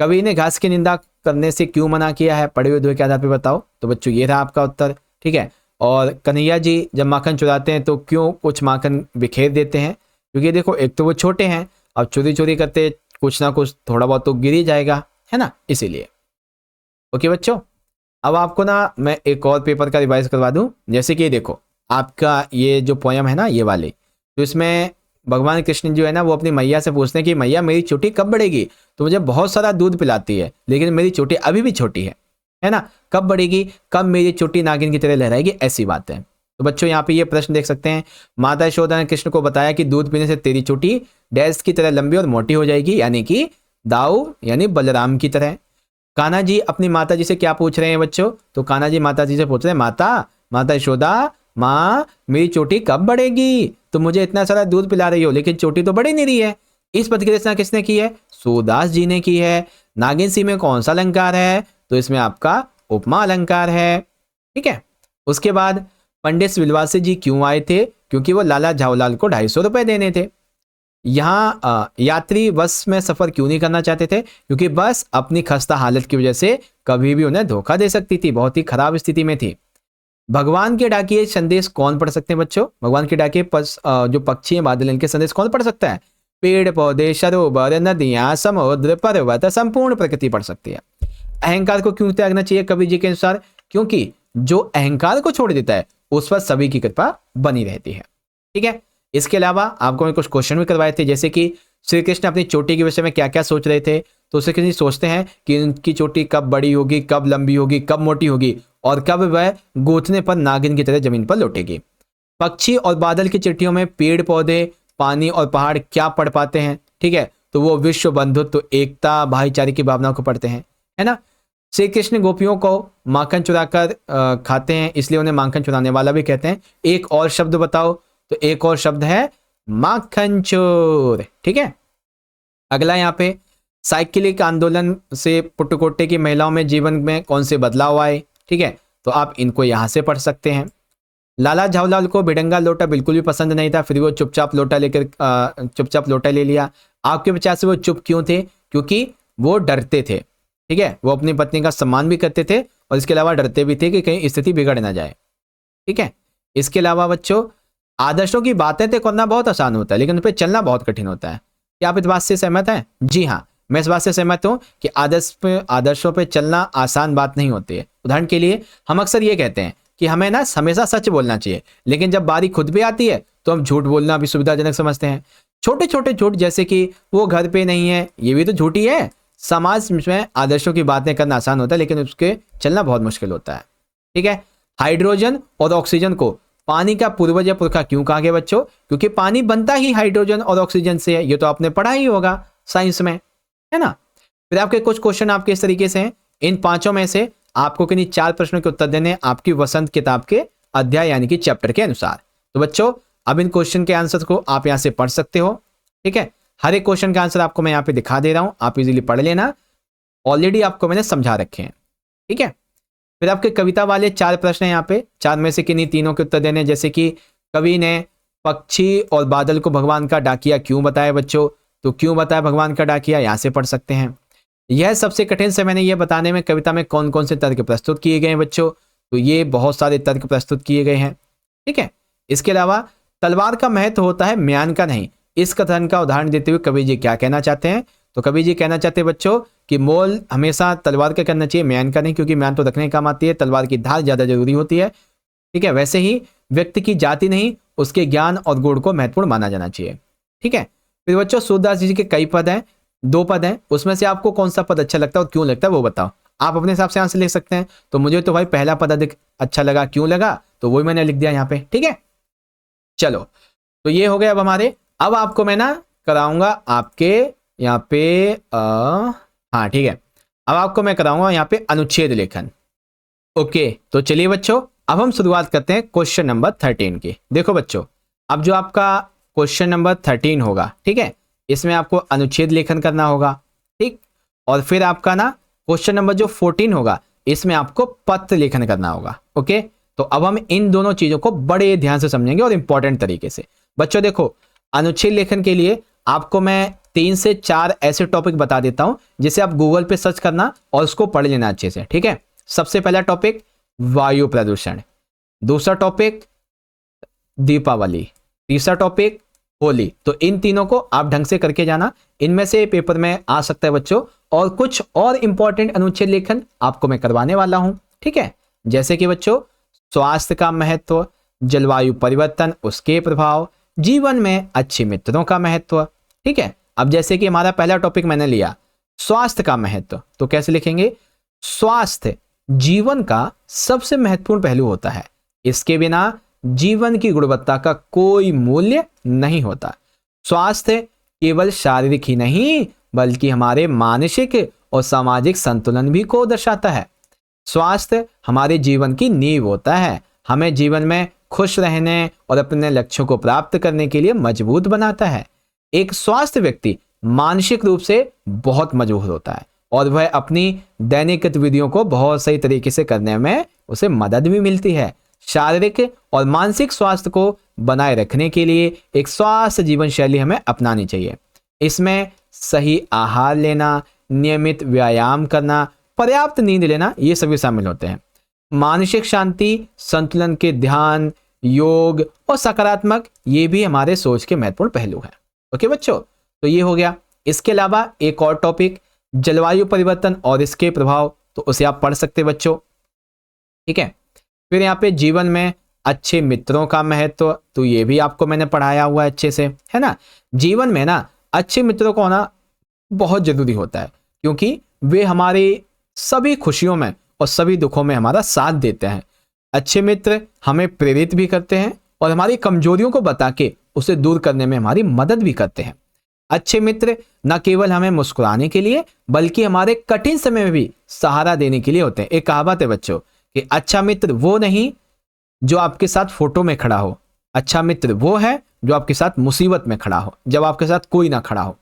Speaker 1: कवि ने घास की निंदा करने से क्यों मना किया है, पढ़े हुए दोहे के आधार पे बताओ। तो बच्चों ये रहा आपका उत्तर। ठीक है, और कन्हैया जी जब माखन चुराते हैं तो क्यों कुछ माखन बिखेर देते हैं? क्योंकि देखो एक तो वो छोटे हैं, अब चोरी चोरी करते कुछ ना कुछ थोड़ा बहुत तो गिर ही जाएगा, है ना, इसीलिए। ओके बच्चों, अब आपको ना मैं एक और पेपर का रिवाइज करवा दूं। जैसे कि देखो आपका ये जो पोयम है ना ये वाली, तो इसमें भगवान कृष्ण जो है ना वो अपनी मैया से पूछते हैं कि मैया मेरी चोटी कब बढ़ेगी? तो मुझे बहुत सारा दूध पिलाती है लेकिन मेरी चोटी अभी भी छोटी है ना, कब बढ़ेगी, कब मेरी चोटी नागिन की तरह लहराएगी, ऐसी बात है। तो बच्चों यहाँ पे ये प्रश्न देख सकते हैं, माता यशोदा ने कृष्ण को बताया कि दूध पीने से तेरी चोटी डैश की तरह लंबी और मोटी हो जाएगी, यानी कि दाऊ यानी बलराम की तरह। कान्हा जी अपनी माता जी से क्या पूछ रहे हैं बच्चों? तो कान्हा जी माता जी से पूछ रहे हैं, माता यशोदा, माँ मेरी चोटी कब बढ़ेगी? तो मुझे इतना सारा दूध पिला रही हो लेकिन चोटी तो बढ़ ही नहीं रही है। इस पद की रचना किसने की है? सूरदास जी ने की है। नागिन सी में कौन सा अलंकार है? तो इसमें आपका उपमा अलंकार है। ठीक है, उसके बाद पंडित विलवासी जी क्यों आए थे? क्योंकि वो लाला झावलाल को 250 रुपए देने थे। यहाँ यात्री बस में सफर क्यों नहीं करना चाहते थे? क्योंकि बस अपनी खस्ता हालत की वजह से कभी भी उन्हें धोखा दे सकती थी, बहुत ही खराब स्थिति में थी। भगवान के डाकिए संदेश कौन पढ़ सकते हैं बच्चों? भगवान के डाकिए जो पक्षी हैं बादल, इनके संदेश कौन पढ़ सकता है? पेड़ पौधे सरोवर नदियां समुद्र पर्वत संपूर्ण प्रकृति पढ़ सकती है। अहंकार को क्यों त्यागना चाहिए कवि जी के अनुसार? क्योंकि जो अहंकार को छोड़ देता है उस पर सभी की कृपा बनी रहती है। ठीक है, इसके अलावा आपको मैं कुछ क्वेश्चन भी करवाए थे, जैसे कि श्री कृष्ण अपनी चोटी के विषय में क्या क्या सोच रहे थे। तो श्री कृष्ण सोचते हैं कि उनकी चोटी कब बड़ी होगी, कब लंबी होगी, कब मोटी होगी और कब वह गोथने पर नागिन की तरह जमीन पर लौटेगी। पक्षी और बादल की चिट्ठियों में पेड़ पौधे पानी और पहाड़ क्या पढ़ पाते हैं? ठीक है, तो वो विश्व बंधुत्व एकता भाईचारे की भावना को पढ़ते हैं, है ना। श्री कृष्ण गोपियों को माखन चुराकर खाते हैं, इसलिए उन्हें माखन चुराने वाला भी कहते हैं। एक और शब्द बताओ, तो एक और शब्द है माखन चोर। ठीक है, अगला यहाँ पे साइकिलिक आंदोलन से पुट्टकोट्टे की महिलाओं में जीवन में कौन से बदलाव आए? ठीक है, तो आप इनको यहां से पढ़ सकते हैं। लाला झावलाल को भिडंगा लोटा बिल्कुल भी पसंद नहीं था, फिर वो चुपचाप लोटा ले लिया। आपके विचार से वो चुप क्यों थे? क्योंकि वो डरते थे। ठीक है, वो अपनी पत्नी का सम्मान भी करते थे और इसके अलावा डरते भी थे कि कहीं स्थिति बिगड़ ना जाए। ठीक है, इसके अलावा बच्चों आदर्शों की बातें तो करना बहुत आसान होता है लेकिन उन पर चलना बहुत कठिन होता है। क्या आप इस बात से सहमत हैं? जी हाँ, मैं इस बात से सहमत हूं कि आदर्शों पे चलना आसान बात नहीं होती है। उदाहरण के लिए हम अक्सर ये कहते हैं कि हमें ना हमेशा सच बोलना चाहिए, लेकिन जब बारी खुद पे आती है तो हम झूठ बोलना भी सुविधाजनक समझते हैं। छोटे छोटे झूठ जैसे कि वो घर पे नहीं है, ये भी तो झूठ ही है। समाज में आदर्शों की बातें करना आसान होता है लेकिन उसके चलना बहुत मुश्किल होता है। ठीक है, हाइड्रोजन और ऑक्सीजन को पानी का पूर्वज या पुरखा क्यों कहा गया बच्चों? क्योंकि पानी बनता ही हाइड्रोजन और ऑक्सीजन से है, ये तो आपने पढ़ा ही होगा साइंस में, है ना। फिर आपके कुछ क्वेश्चन आपके इस तरीके से हैं, इन पांचों में से आपको किन्हीं 4 प्रश्नों के उत्तर देने आपकी वसंत किताब के अध्याय यानी कि चैप्टर के अनुसार। तो बच्चों अब इन क्वेश्चन के आंसर को आप यहां से पढ़ सकते हो। ठीक है, हर एक क्वेश्चन का आंसर आपको मैं यहाँ पे दिखा दे रहा हूं, आप इजीली पढ़ लेना, ऑलरेडी आपको मैंने समझा रखे हैं। ठीक है, फिर आपके कविता वाले 4 प्रश्न हैं यहाँ पे, 4 में से किन्हीं तीनों के उत्तर देने। जैसे कि कवि ने पक्षी और बादल को भगवान का डाकिया क्यों बताया बच्चों? तो क्यों बताया भगवान का डाकिया, यहां से पढ़ सकते हैं। यह सबसे कठिन से मैंने ये बताने में कविता में कौन कौन से तर्क प्रस्तुत किए गए हैं बच्चों? तो ये बहुत सारे तर्क प्रस्तुत किए गए हैं। ठीक है, इसके अलावा तलवार का महत्व होता है म्यान का नहीं, इस कथन का उदाहरण देते हुए कवि जी क्या कहना चाहते हैं? तो कवि जी कहना चाहते हैं बच्चों कि मोल हमेशा तलवार का करना चाहिए, म्यान का नहीं, क्योंकि म्यान तो रखने काम आती है, तलवार की धार ज्यादा जरूरी होती है। ठीक है, वैसे ही व्यक्ति की जाति नहीं उसके ज्ञान और गुण को महत्वपूर्ण माना जाना चाहिए। ठीक है, फिर बच्चों सूरदास जी के कई पद हैं, 2 पद हैं, उसमें से आपको कौन सा पद अच्छा लगता है और क्यों लगता है वो बताओ। आप अपने हिसाब से आंसर लिख सकते हैं। तो मुझे तो भाई पहला पद अधिक अच्छा लगा, क्यों लगा, तो वही मैंने लिख दिया यहाँ पे। ठीक है, चलो तो ये हो गया। अब हमारे अब आपको मैं ना कराऊंगा आपके यहाँ पे हाँ ठीक है, अब आपको मैं कराऊंगा यहाँ पे अनुच्छेद लेखन। ओके, तो चलिए बच्चों अब हम शुरुआत करते हैं क्वेश्चन नंबर 13 की। देखो बच्चों, अब जो आपका क्वेश्चन नंबर 13 होगा, ठीक है, इसमें आपको अनुच्छेद लेखन करना होगा। ठीक, और फिर आपका ना क्वेश्चन नंबर जो 14 होगा इसमें आपको पत्र लेखन करना होगा। ओके, तो अब हम इन दोनों चीजों को बड़े ध्यान से समझेंगे और इंपॉर्टेंट तरीके से। बच्चों देखो, अनुच्छेद लेखन के लिए आपको मैं 3 से 4 ऐसे टॉपिक बता देता हूं जिसे आप गूगल पे सर्च करना और उसको पढ़ लेना अच्छे से। ठीक है, सबसे पहला टॉपिक वायु प्रदूषण। दूसरा टॉपिक दीपावली, तीसरा टॉपिक होली। तो इन तीनों को आप ढंग से करके जाना, इनमें से पेपर में आ सकता है बच्चों। और कुछ और इंपॉर्टेंट अनुच्छेद लेखन आपको मैं करवाने वाला हूं, ठीक है। जैसे कि बच्चों स्वास्थ्य का महत्व, जलवायु परिवर्तन उसके प्रभाव, जीवन में अच्छे मित्रों का महत्व, ठीक है। अब जैसे कि हमारा पहला टॉपिक मैंने लिया स्वास्थ्य का महत्व, तो कैसे लिखेंगे? स्वास्थ्य जीवन का सबसे महत्वपूर्ण पहलू होता है, इसके बिना जीवन की गुणवत्ता का कोई मूल्य नहीं होता। स्वास्थ्य केवल शारीरिक ही नहीं बल्कि हमारे मानसिक और सामाजिक संतुलन भी को दर्शाता है। स्वास्थ्य हमारे जीवन की नींव होता है, हमें जीवन में खुश रहने और अपने लक्ष्यों को प्राप्त करने के लिए मजबूत बनाता है। एक स्वस्थ व्यक्ति मानसिक रूप से बहुत मजबूत होता है और वह अपनी दैनिक गतिविधियों को बहुत सही तरीके से करने में उसे मदद भी मिलती है। शारीरिक और मानसिक स्वास्थ्य को बनाए रखने के लिए एक स्वस्थ जीवन शैली हमें अपनानी चाहिए। इसमें सही आहार लेना, नियमित व्यायाम करना, पर्याप्त नींद लेना, ये सभी शामिल होते हैं। मानसिक शांति, संतुलन के ध्यान, योग और सकारात्मक, ये भी हमारे सोच के महत्वपूर्ण पहलू हैं। ओके बच्चों, तो ये हो गया। इसके अलावा एक और टॉपिक जलवायु परिवर्तन और इसके प्रभाव, तो उसे आप पढ़ सकते बच्चों, ठीक है। फिर यहाँ पे जीवन में अच्छे मित्रों का महत्व, तो ये भी आपको मैंने पढ़ाया हुआ है अच्छे से, है ना। जीवन में ना अच्छे मित्रों का होना बहुत जरूरी होता है, क्योंकि वे हमारी सभी खुशियों में और सभी दुखों में हमारा साथ देते हैं। अच्छे मित्र हमें प्रेरित भी करते हैं और हमारी कमजोरियों को बता के उसे दूर करने में हमारी मदद भी करते हैं। अच्छे मित्र न केवल हमें मुस्कुराने के लिए बल्कि हमारे कठिन समय में भी सहारा देने के लिए होते हैं। एक कहावत है बच्चों कि अच्छा मित्र वो नहीं जो आपके साथ फोटो में खड़ा हो, अच्छा मित्र वो है जो आपके साथ मुसीबत में खड़ा हो, जब आपके साथ कोई ना खड़ा हो,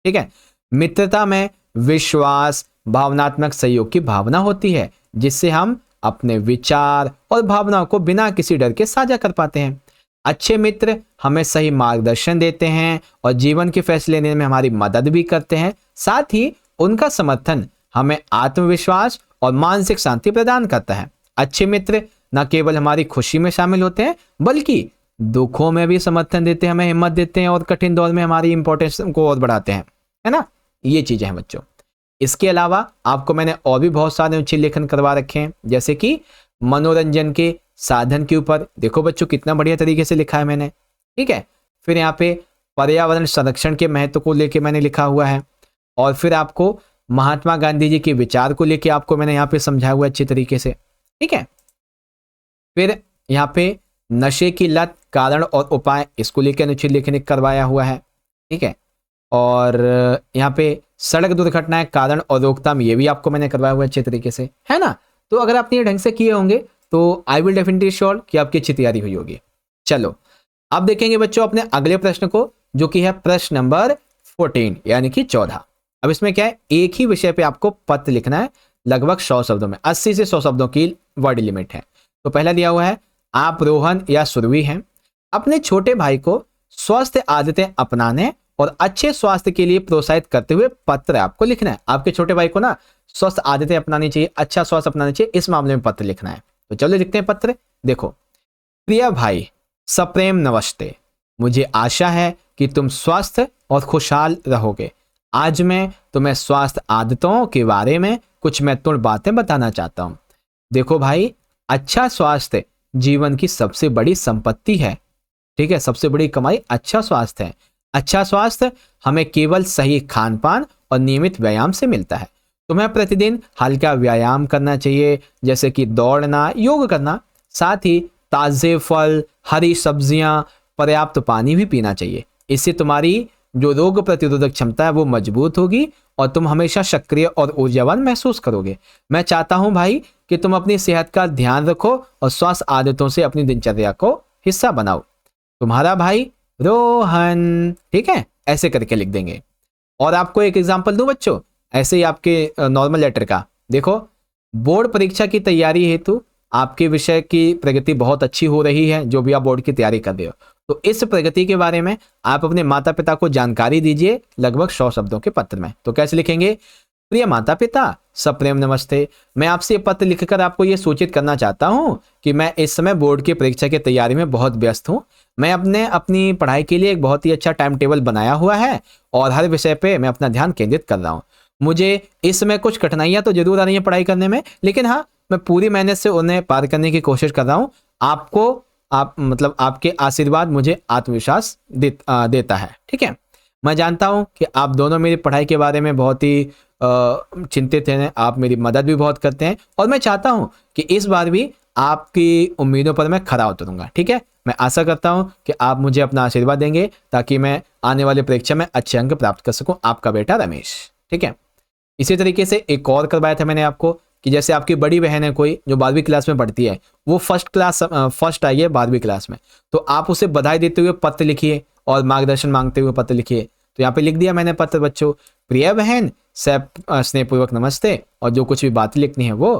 Speaker 1: ठीक है। मित्रता में विश्वास, भावनात्मक सहयोग की भावना होती है, जिससे हम अपने विचार और भावनाओं को बिना किसी डर के साझा कर पाते हैं। अच्छे मित्र हमें सही मार्गदर्शन देते हैं और जीवन के फैसले लेने में हमारी मदद भी करते हैं। साथ ही उनका समर्थन हमें आत्मविश्वास और मानसिक शांति प्रदान करता है। अच्छे मित्र न केवल हमारी खुशी में शामिल होते हैं बल्कि दुखों में भी समर्थन देते हैं, हमें हिम्मत देते हैं और कठिन दौर में हमारी इंपॉर्टेंस को और बढ़ाते हैं, है ना। ये चीजें हैं बच्चों। इसके अलावा आपको मैंने और भी बहुत सारे अच्छे लेखन करवा रखे हैं, जैसे कि मनोरंजन के साधन के ऊपर। देखो बच्चों कितना बढ़िया तरीके से लिखा है मैंने, ठीक है। फिर यहाँ पे पर्यावरण संरक्षण के महत्व को लेके मैंने लिखा हुआ है, और फिर आपको महात्मा गांधी जी के विचार को लेके आपको मैंने यहाँ पे समझाया हुआ अच्छी तरीके से, ठीक है। फिर यहाँ पे नशे की लत, कारण और उपाय, इसको लेकर अनुच्छेद लेखन करवाया हुआ है, ठीक है। और यहाँ पे सड़क दुर्घटनाएं, कारण और रोकथाम, ये भी आपको मैंने करवाया हुआ अच्छे तरीके से, है ना। तो अगर आपने ये ढंग से किए होंगे तो आई विल डेफिनेटली श्योर कि आपकी अच्छी तैयारी हुई होगी। चलो अब देखेंगे बच्चों अपने अगले प्रश्न को, जो कि है प्रश्न नंबर 14 यानी कि 14। अब इसमें क्या है, एक ही विषय पे आपको पत्र लिखना है, लगभग 100 शब्दों में, 80 से 100 शब्दों की वर्ड लिमिट है। तो पहला दिया हुआ है, आप रोहन या सुरभि हैं, अपने छोटे भाई को स्वस्थ आदतें अपनाने और अच्छे स्वास्थ्य के लिए प्रोत्साहित करते हुए पत्र आपको लिखना है। आपके छोटे भाई को ना स्वस्थ आदतें अपनानी चाहिए, अच्छा स्वास्थ्य अपनाना चाहिए, इस मामले में पत्र लिखना है। तो चलो लिखते हैं पत्र। देखो, प्रिय भाई, सप्रेम नमस्ते। मुझे आशा है कि तुम स्वस्थ और खुशहाल रहोगे। आज मैं तुम्हें स्वास्थ्य आदतों के बारे में कुछ महत्वपूर्ण बातें बताना चाहता हूं। देखो भाई, अच्छा स्वास्थ्य जीवन की सबसे बड़ी संपत्ति है, ठीक है। सबसे बड़ी कमाई अच्छा स्वास्थ्य है। अच्छा स्वास्थ्य हमें केवल सही खान पान और नियमित व्यायाम से मिलता है। तुम्हें प्रतिदिन हल्का व्यायाम करना चाहिए, जैसे कि दौड़ना, योग करना। साथ ही ताजे फल, हरी सब्जियां, पर्याप्त पानी भी पीना चाहिए। इससे तुम्हारी जो रोग प्रतिरोधक क्षमता है वो मजबूत होगी और तुम हमेशा सक्रिय और ऊर्जावान महसूस करोगे। मैं चाहता हूं भाई कि तुम अपनी सेहत का ध्यान रखो और स्वास्थ्य आदतों से अपनी दिनचर्या को हिस्सा बनाओ। तुम्हारा भाई रोहन, ठीक है, ऐसे करके लिख देंगे। और आपको एक एग्जांपल दूं बच्चों, ऐसे ही आपके नॉर्मल लेटर का। देखो, बोर्ड परीक्षा की तैयारी हेतु आपके विषय की प्रगति बहुत अच्छी हो रही है, जो भी आप बोर्ड की तैयारी कर रहे हो। तो इस प्रगति के बारे में आप अपने माता पिता को जानकारी दीजिए, लगभग 100 शब्दों के पत्र में। तो कैसे लिखेंगे, प्रिय माता पिता, सप्रेम नमस्ते। मैं आपसे ये पत्र लिखकर आपको ये सूचित करना चाहता हूँ कि मैं इस समय बोर्ड की परीक्षा की तैयारी में बहुत व्यस्त हूँ। मैं अपनी पढ़ाई के लिए एक बहुत ही अच्छा टाइम टेबल बनाया हुआ है और हर विषय पे मैं अपना ध्यान केंद्रित कर रहा हूँ। मुझे इस समय कुछ कठिनाइयाँ तो जरूर आ रही हैं पढ़ाई करने में, लेकिन हाँ, मैं पूरी मेहनत से उन्हें पार करने की कोशिश कर रहा हूँ। आपके आशीर्वाद मुझे आत्मविश्वास देता है। ठीक है, मैं जानता हूँ कि आप दोनों मेरी पढ़ाई के बारे में बहुत ही चिंतित हैं, आप मेरी मदद भी बहुत करते हैं और मैं चाहता हूं कि इस बार भी आपकी उम्मीदों पर मैं खरा उतरूंगा। ठीक है, मैं आशा करता हूं कि आप मुझे अपना आशीर्वाद देंगे ताकि मैं आने वाली परीक्षा में अच्छे अंक प्राप्त कर सकूं। आपका बेटा रमेश। ठीक है, इसी तरीके से एक और करवाया था मैंने आपको कि जैसे आपकी बड़ी बहन है कोई जो 12वीं क्लास में पढ़ती है, वो फर्स्ट आई है 12वीं क्लास में, तो आप उसे बधाई देते हुए पत्र लिखिए और मार्गदर्शन मांगते हुए पत्र लिखिए। तो यहाँ पे लिख दिया मैंने पत्र बच्चों, प्रिय बहन, स्नेहपूर्वक नमस्ते, और जो कुछ भी बातें लिखनी है वो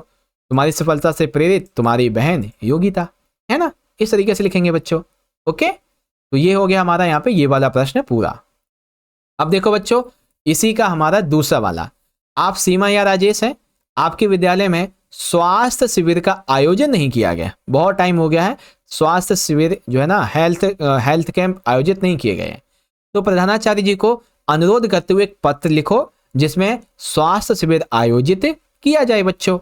Speaker 1: तुम्हारी सफलता से प्रेरित तुम्हारी बहन योगिता, है ना। इस तरीके से लिखेंगे बच्चों। ओके, तो ये हो गया हमारा यहाँ पे ये वाला प्रश्न पूरा। अब देखो बच्चों, इसी का हमारा दूसरा वाला, आप सीमा या राजेश हैं, आपके विद्यालय में स्वास्थ्य शिविर का आयोजन नहीं किया गया, बहुत टाइम हो गया है, स्वास्थ्य शिविर जो है ना, हेल्थ कैंप आयोजित नहीं किए गए। तो प्रधानाचार्य जी को अनुरोध करते हुए एक पत्र लिखो जिसमें स्वास्थ्य शिविर आयोजित किया जाए बच्चों।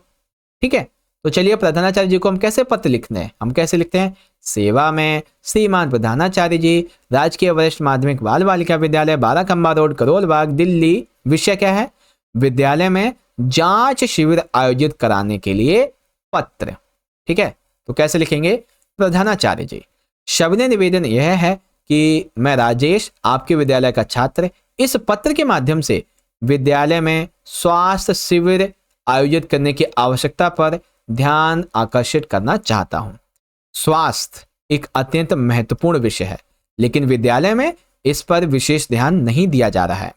Speaker 1: ठीक है, तो चलिए प्रधानाचार्य जी को हम कैसे पत्र लिखते हैं, हम कैसे लिखते हैं, सेवा में श्रीमान प्रधानाचार्य जी, राजकीय वरिष्ठ माध्यमिक बाल बालिका विद्यालय 12 खंबा रोड, करोल बाग, दिल्ली। विषय क्या है, विद्यालय में जांच शिविर आयोजित कराने के लिए पत्र। ठीक है, तो कैसे लिखेंगे, प्रधानाचार्य जी, शब्द निवेदन यह है कि मैं राजेश, आपके विद्यालय का छात्र, इस पत्र के माध्यम से विद्यालय में स्वास्थ्य शिविर आयोजित करने की आवश्यकता पर ध्यान आकर्षित करना चाहता हूं। स्वास्थ्य एक अत्यंत महत्वपूर्ण विषय है, लेकिन विद्यालय में इस पर विशेष ध्यान नहीं दिया जा रहा है।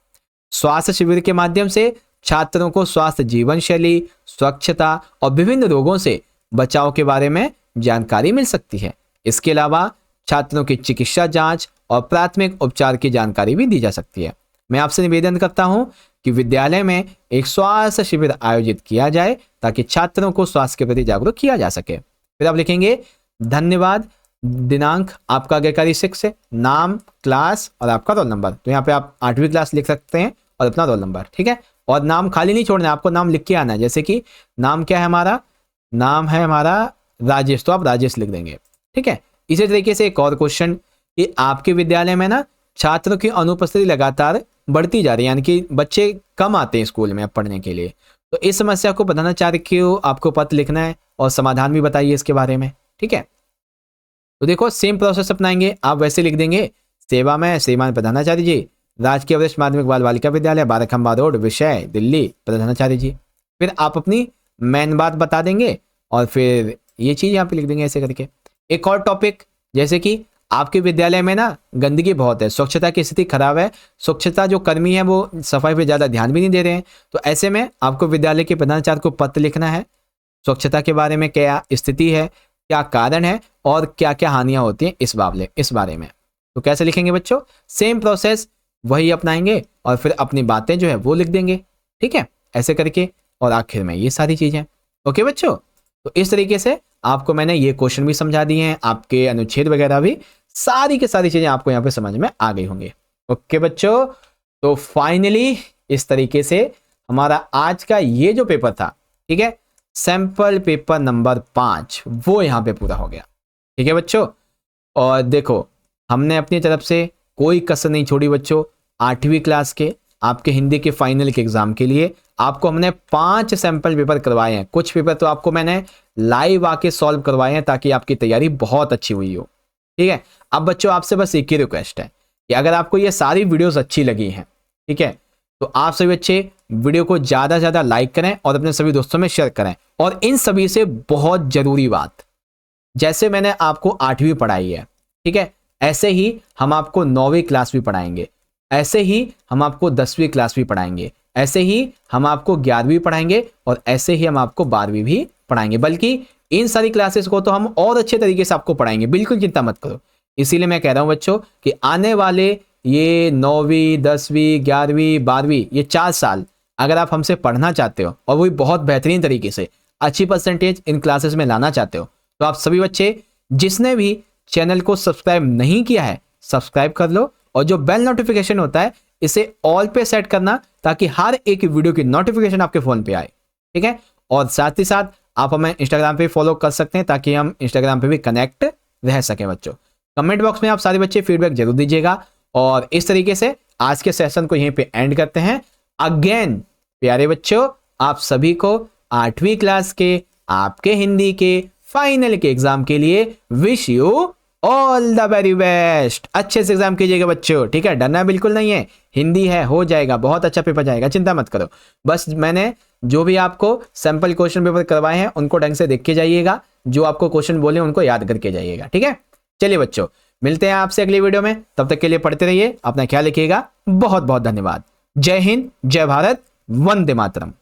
Speaker 1: स्वास्थ्य शिविर के माध्यम से छात्रों को स्वास्थ्य जीवन शैली, स्वच्छता और विभिन्न रोगों से बचाव के बारे में जानकारी मिल सकती है। इसके अलावा छात्रों की चिकित्सा जांच और प्राथमिक उपचार की जानकारी भी दी जा सकती है। मैं आपसे निवेदन करता हूं कि विद्यालय में एक स्वास्थ्य शिविर आयोजित किया जाए ताकि छात्रों को स्वास्थ्य के प्रति जागरूक किया जा सके। फिर आप लिखेंगे धन्यवाद, दिनांक आपका आज्ञाकारी 6 है, नाम, क्लास और आपका रोल नंबर। तो यहाँ पे आप 8वीं क्लास लिख सकते हैं और अपना रोल नंबर। ठीक है, और नाम खाली नहीं छोड़ना है, आपको नाम लिख के आना है। जैसे कि नाम क्या है हमारा, नाम है हमारा राजेश, तो आप राजेश लिख देंगे। ठीक है, इसी तरीके से एक और क्वेश्चन कि आपके विद्यालय में ना छात्रों की अनुपस्थिति लगातार बढ़ती जा रही है, यानी कि बच्चे कम आते हैं स्कूल में पढ़ने के लिए। तो इस समस्या को प्रधानाचार्य को आपको पत्र लिखना है और समाधान भी बताइए इसके बारे में। ठीक है, तो देखो सेम प्रोसेस अपनाएंगे, आप वैसे लिख देंगे, सेवा में श्रीमान प्रधानाचार्य जी, राजकीय वरिष्ठ माध्यमिक बाल बालिका विद्यालय 12 खंबा रोड, विषय दिल्ली, प्रधानाचार्य जी। फिर आप अपनी मेन बात बता देंगे और फिर ये चीज यहाँ पे लिख देंगे ऐसे करके। एक और टॉपिक, जैसे कि आपके विद्यालय में ना गंदगी बहुत है, स्वच्छता की स्थिति खराब है, स्वच्छता जो कर्मी है वो सफाई पे ज्यादा ध्यान भी नहीं दे रहे हैं। तो ऐसे में आपको विद्यालय के प्रधानाचार्य को पत्र लिखना है, स्वच्छता के बारे में क्या स्थिति है, क्या कारण है और क्या क्या हानियां होती हैं इस बारे में। तो कैसे लिखेंगे बच्चों, सेम प्रोसेस वही अपनाएंगे और फिर अपनी बातें जो है वो लिख देंगे। ठीक है, ऐसे करके, और आखिर में ये सारी चीजें। ओके बच्चों, तो इस तरीके से आपको मैंने ये क्वेश्चन भी समझा दिए हैं, आपके अनुच्छेद वगैरह भी, सारी की सारी चीजें आपको यहाँ पे समझ में आ गई होंगी। ओके बच्चों, तो फाइनली इस तरीके से हमारा आज का ये जो पेपर था, ठीक है, सैंपल पेपर नंबर 5, वो यहाँ पे पूरा हो गया। ठीक है बच्चों, और देखो हमने अपनी तरफ से कोई कसर नहीं छोड़ी बच्चों। 8वीं क्लास के आपके हिंदी के फाइनल के एग्जाम के लिए आपको हमने 5 सैंपल पेपर करवाए हैं। कुछ पेपर तो आपको मैंने लाइव आके सॉल्व करवाए हैं ताकि आपकी तैयारी बहुत अच्छी हुई हो। ठीक है, अब बच्चों आपसे बस एक ही रिक्वेस्ट है कि अगर आपको ये सारी वीडियोस अच्छी लगी हैं, ठीक है, तो आप सभी बच्चे वीडियो को ज़्यादा से ज़्यादा लाइक करें और अपने सभी दोस्तों में शेयर करें। और इन सभी से बहुत ज़रूरी बात, जैसे मैंने आपको 8वीं पढ़ाई है, ठीक है, ऐसे ही हम आपको 9वीं क्लास भी पढ़ाएंगे, ऐसे ही हम आपको 10वीं क्लास भी पढ़ाएंगे, ऐसे ही हम आपको 11वीं पढ़ाएंगे और ऐसे ही हम आपको 12वीं भी पढ़ाएंगे। बल्कि इन सारी क्लासेस को तो हम और अच्छे तरीके से आपको पढ़ाएंगे, बिल्कुल चिंता मत करो। इसीलिए मैं कह रहा हूं बच्चों कि आने वाले ये 9वीं, 10वीं, 11वीं, 12वीं, ये 4 साल अगर आप हमसे पढ़ना चाहते हो और वो भी बहुत बेहतरीन तरीके से अच्छी परसेंटेज इन क्लासेस में लाना चाहते हो, तो आप सभी बच्चे जिसने भी चैनल को सब्सक्राइब नहीं किया है सब्सक्राइब कर लो, और जो बेल नोटिफिकेशन होता है इसे ऑल पे सेट करना ताकि हर एक वीडियो की नोटिफिकेशन आपके फोन पे आए, ठीक है। और साथ ही साथ आप हमें इंस्टाग्राम पे फॉलो कर सकते हैं ताकि हम इंस्टाग्राम पे भी कनेक्ट रह सकें बच्चों। कमेंट बॉक्स में आप सारे बच्चे फीडबैक जरूर दीजिएगा। और इस तरीके से आज के सेशन को यहीं पे एंड करते हैं। अगेन प्यारे बच्चों, आप सभी को 8वीं क्लास के आपके हिंदी के फाइनल के एग्जाम के लिए wish you all the very best. अच्छे से एग्जाम कीजिएगा बच्चों, ठीक है। डरना बिल्कुल नहीं है, हिंदी है, हो जाएगा, बहुत अच्छा पेपर जाएगा, चिंता मत करो। बस मैंने जो भी आपको सैंपल क्वेश्चन पेपर करवाए हैं उनको ढंग से देख के जाइएगा, जो आपको क्वेश्चन बोले उनको याद करके जाइएगा, ठीक है। चलिए बच्चों, मिलते हैं आपसे अगली वीडियो में, तब तक के लिए पढ़ते रहिए, अपना ख्याल रखिएगा। बहुत बहुत धन्यवाद। जय हिंद, जय भारत, वंदे मातरम।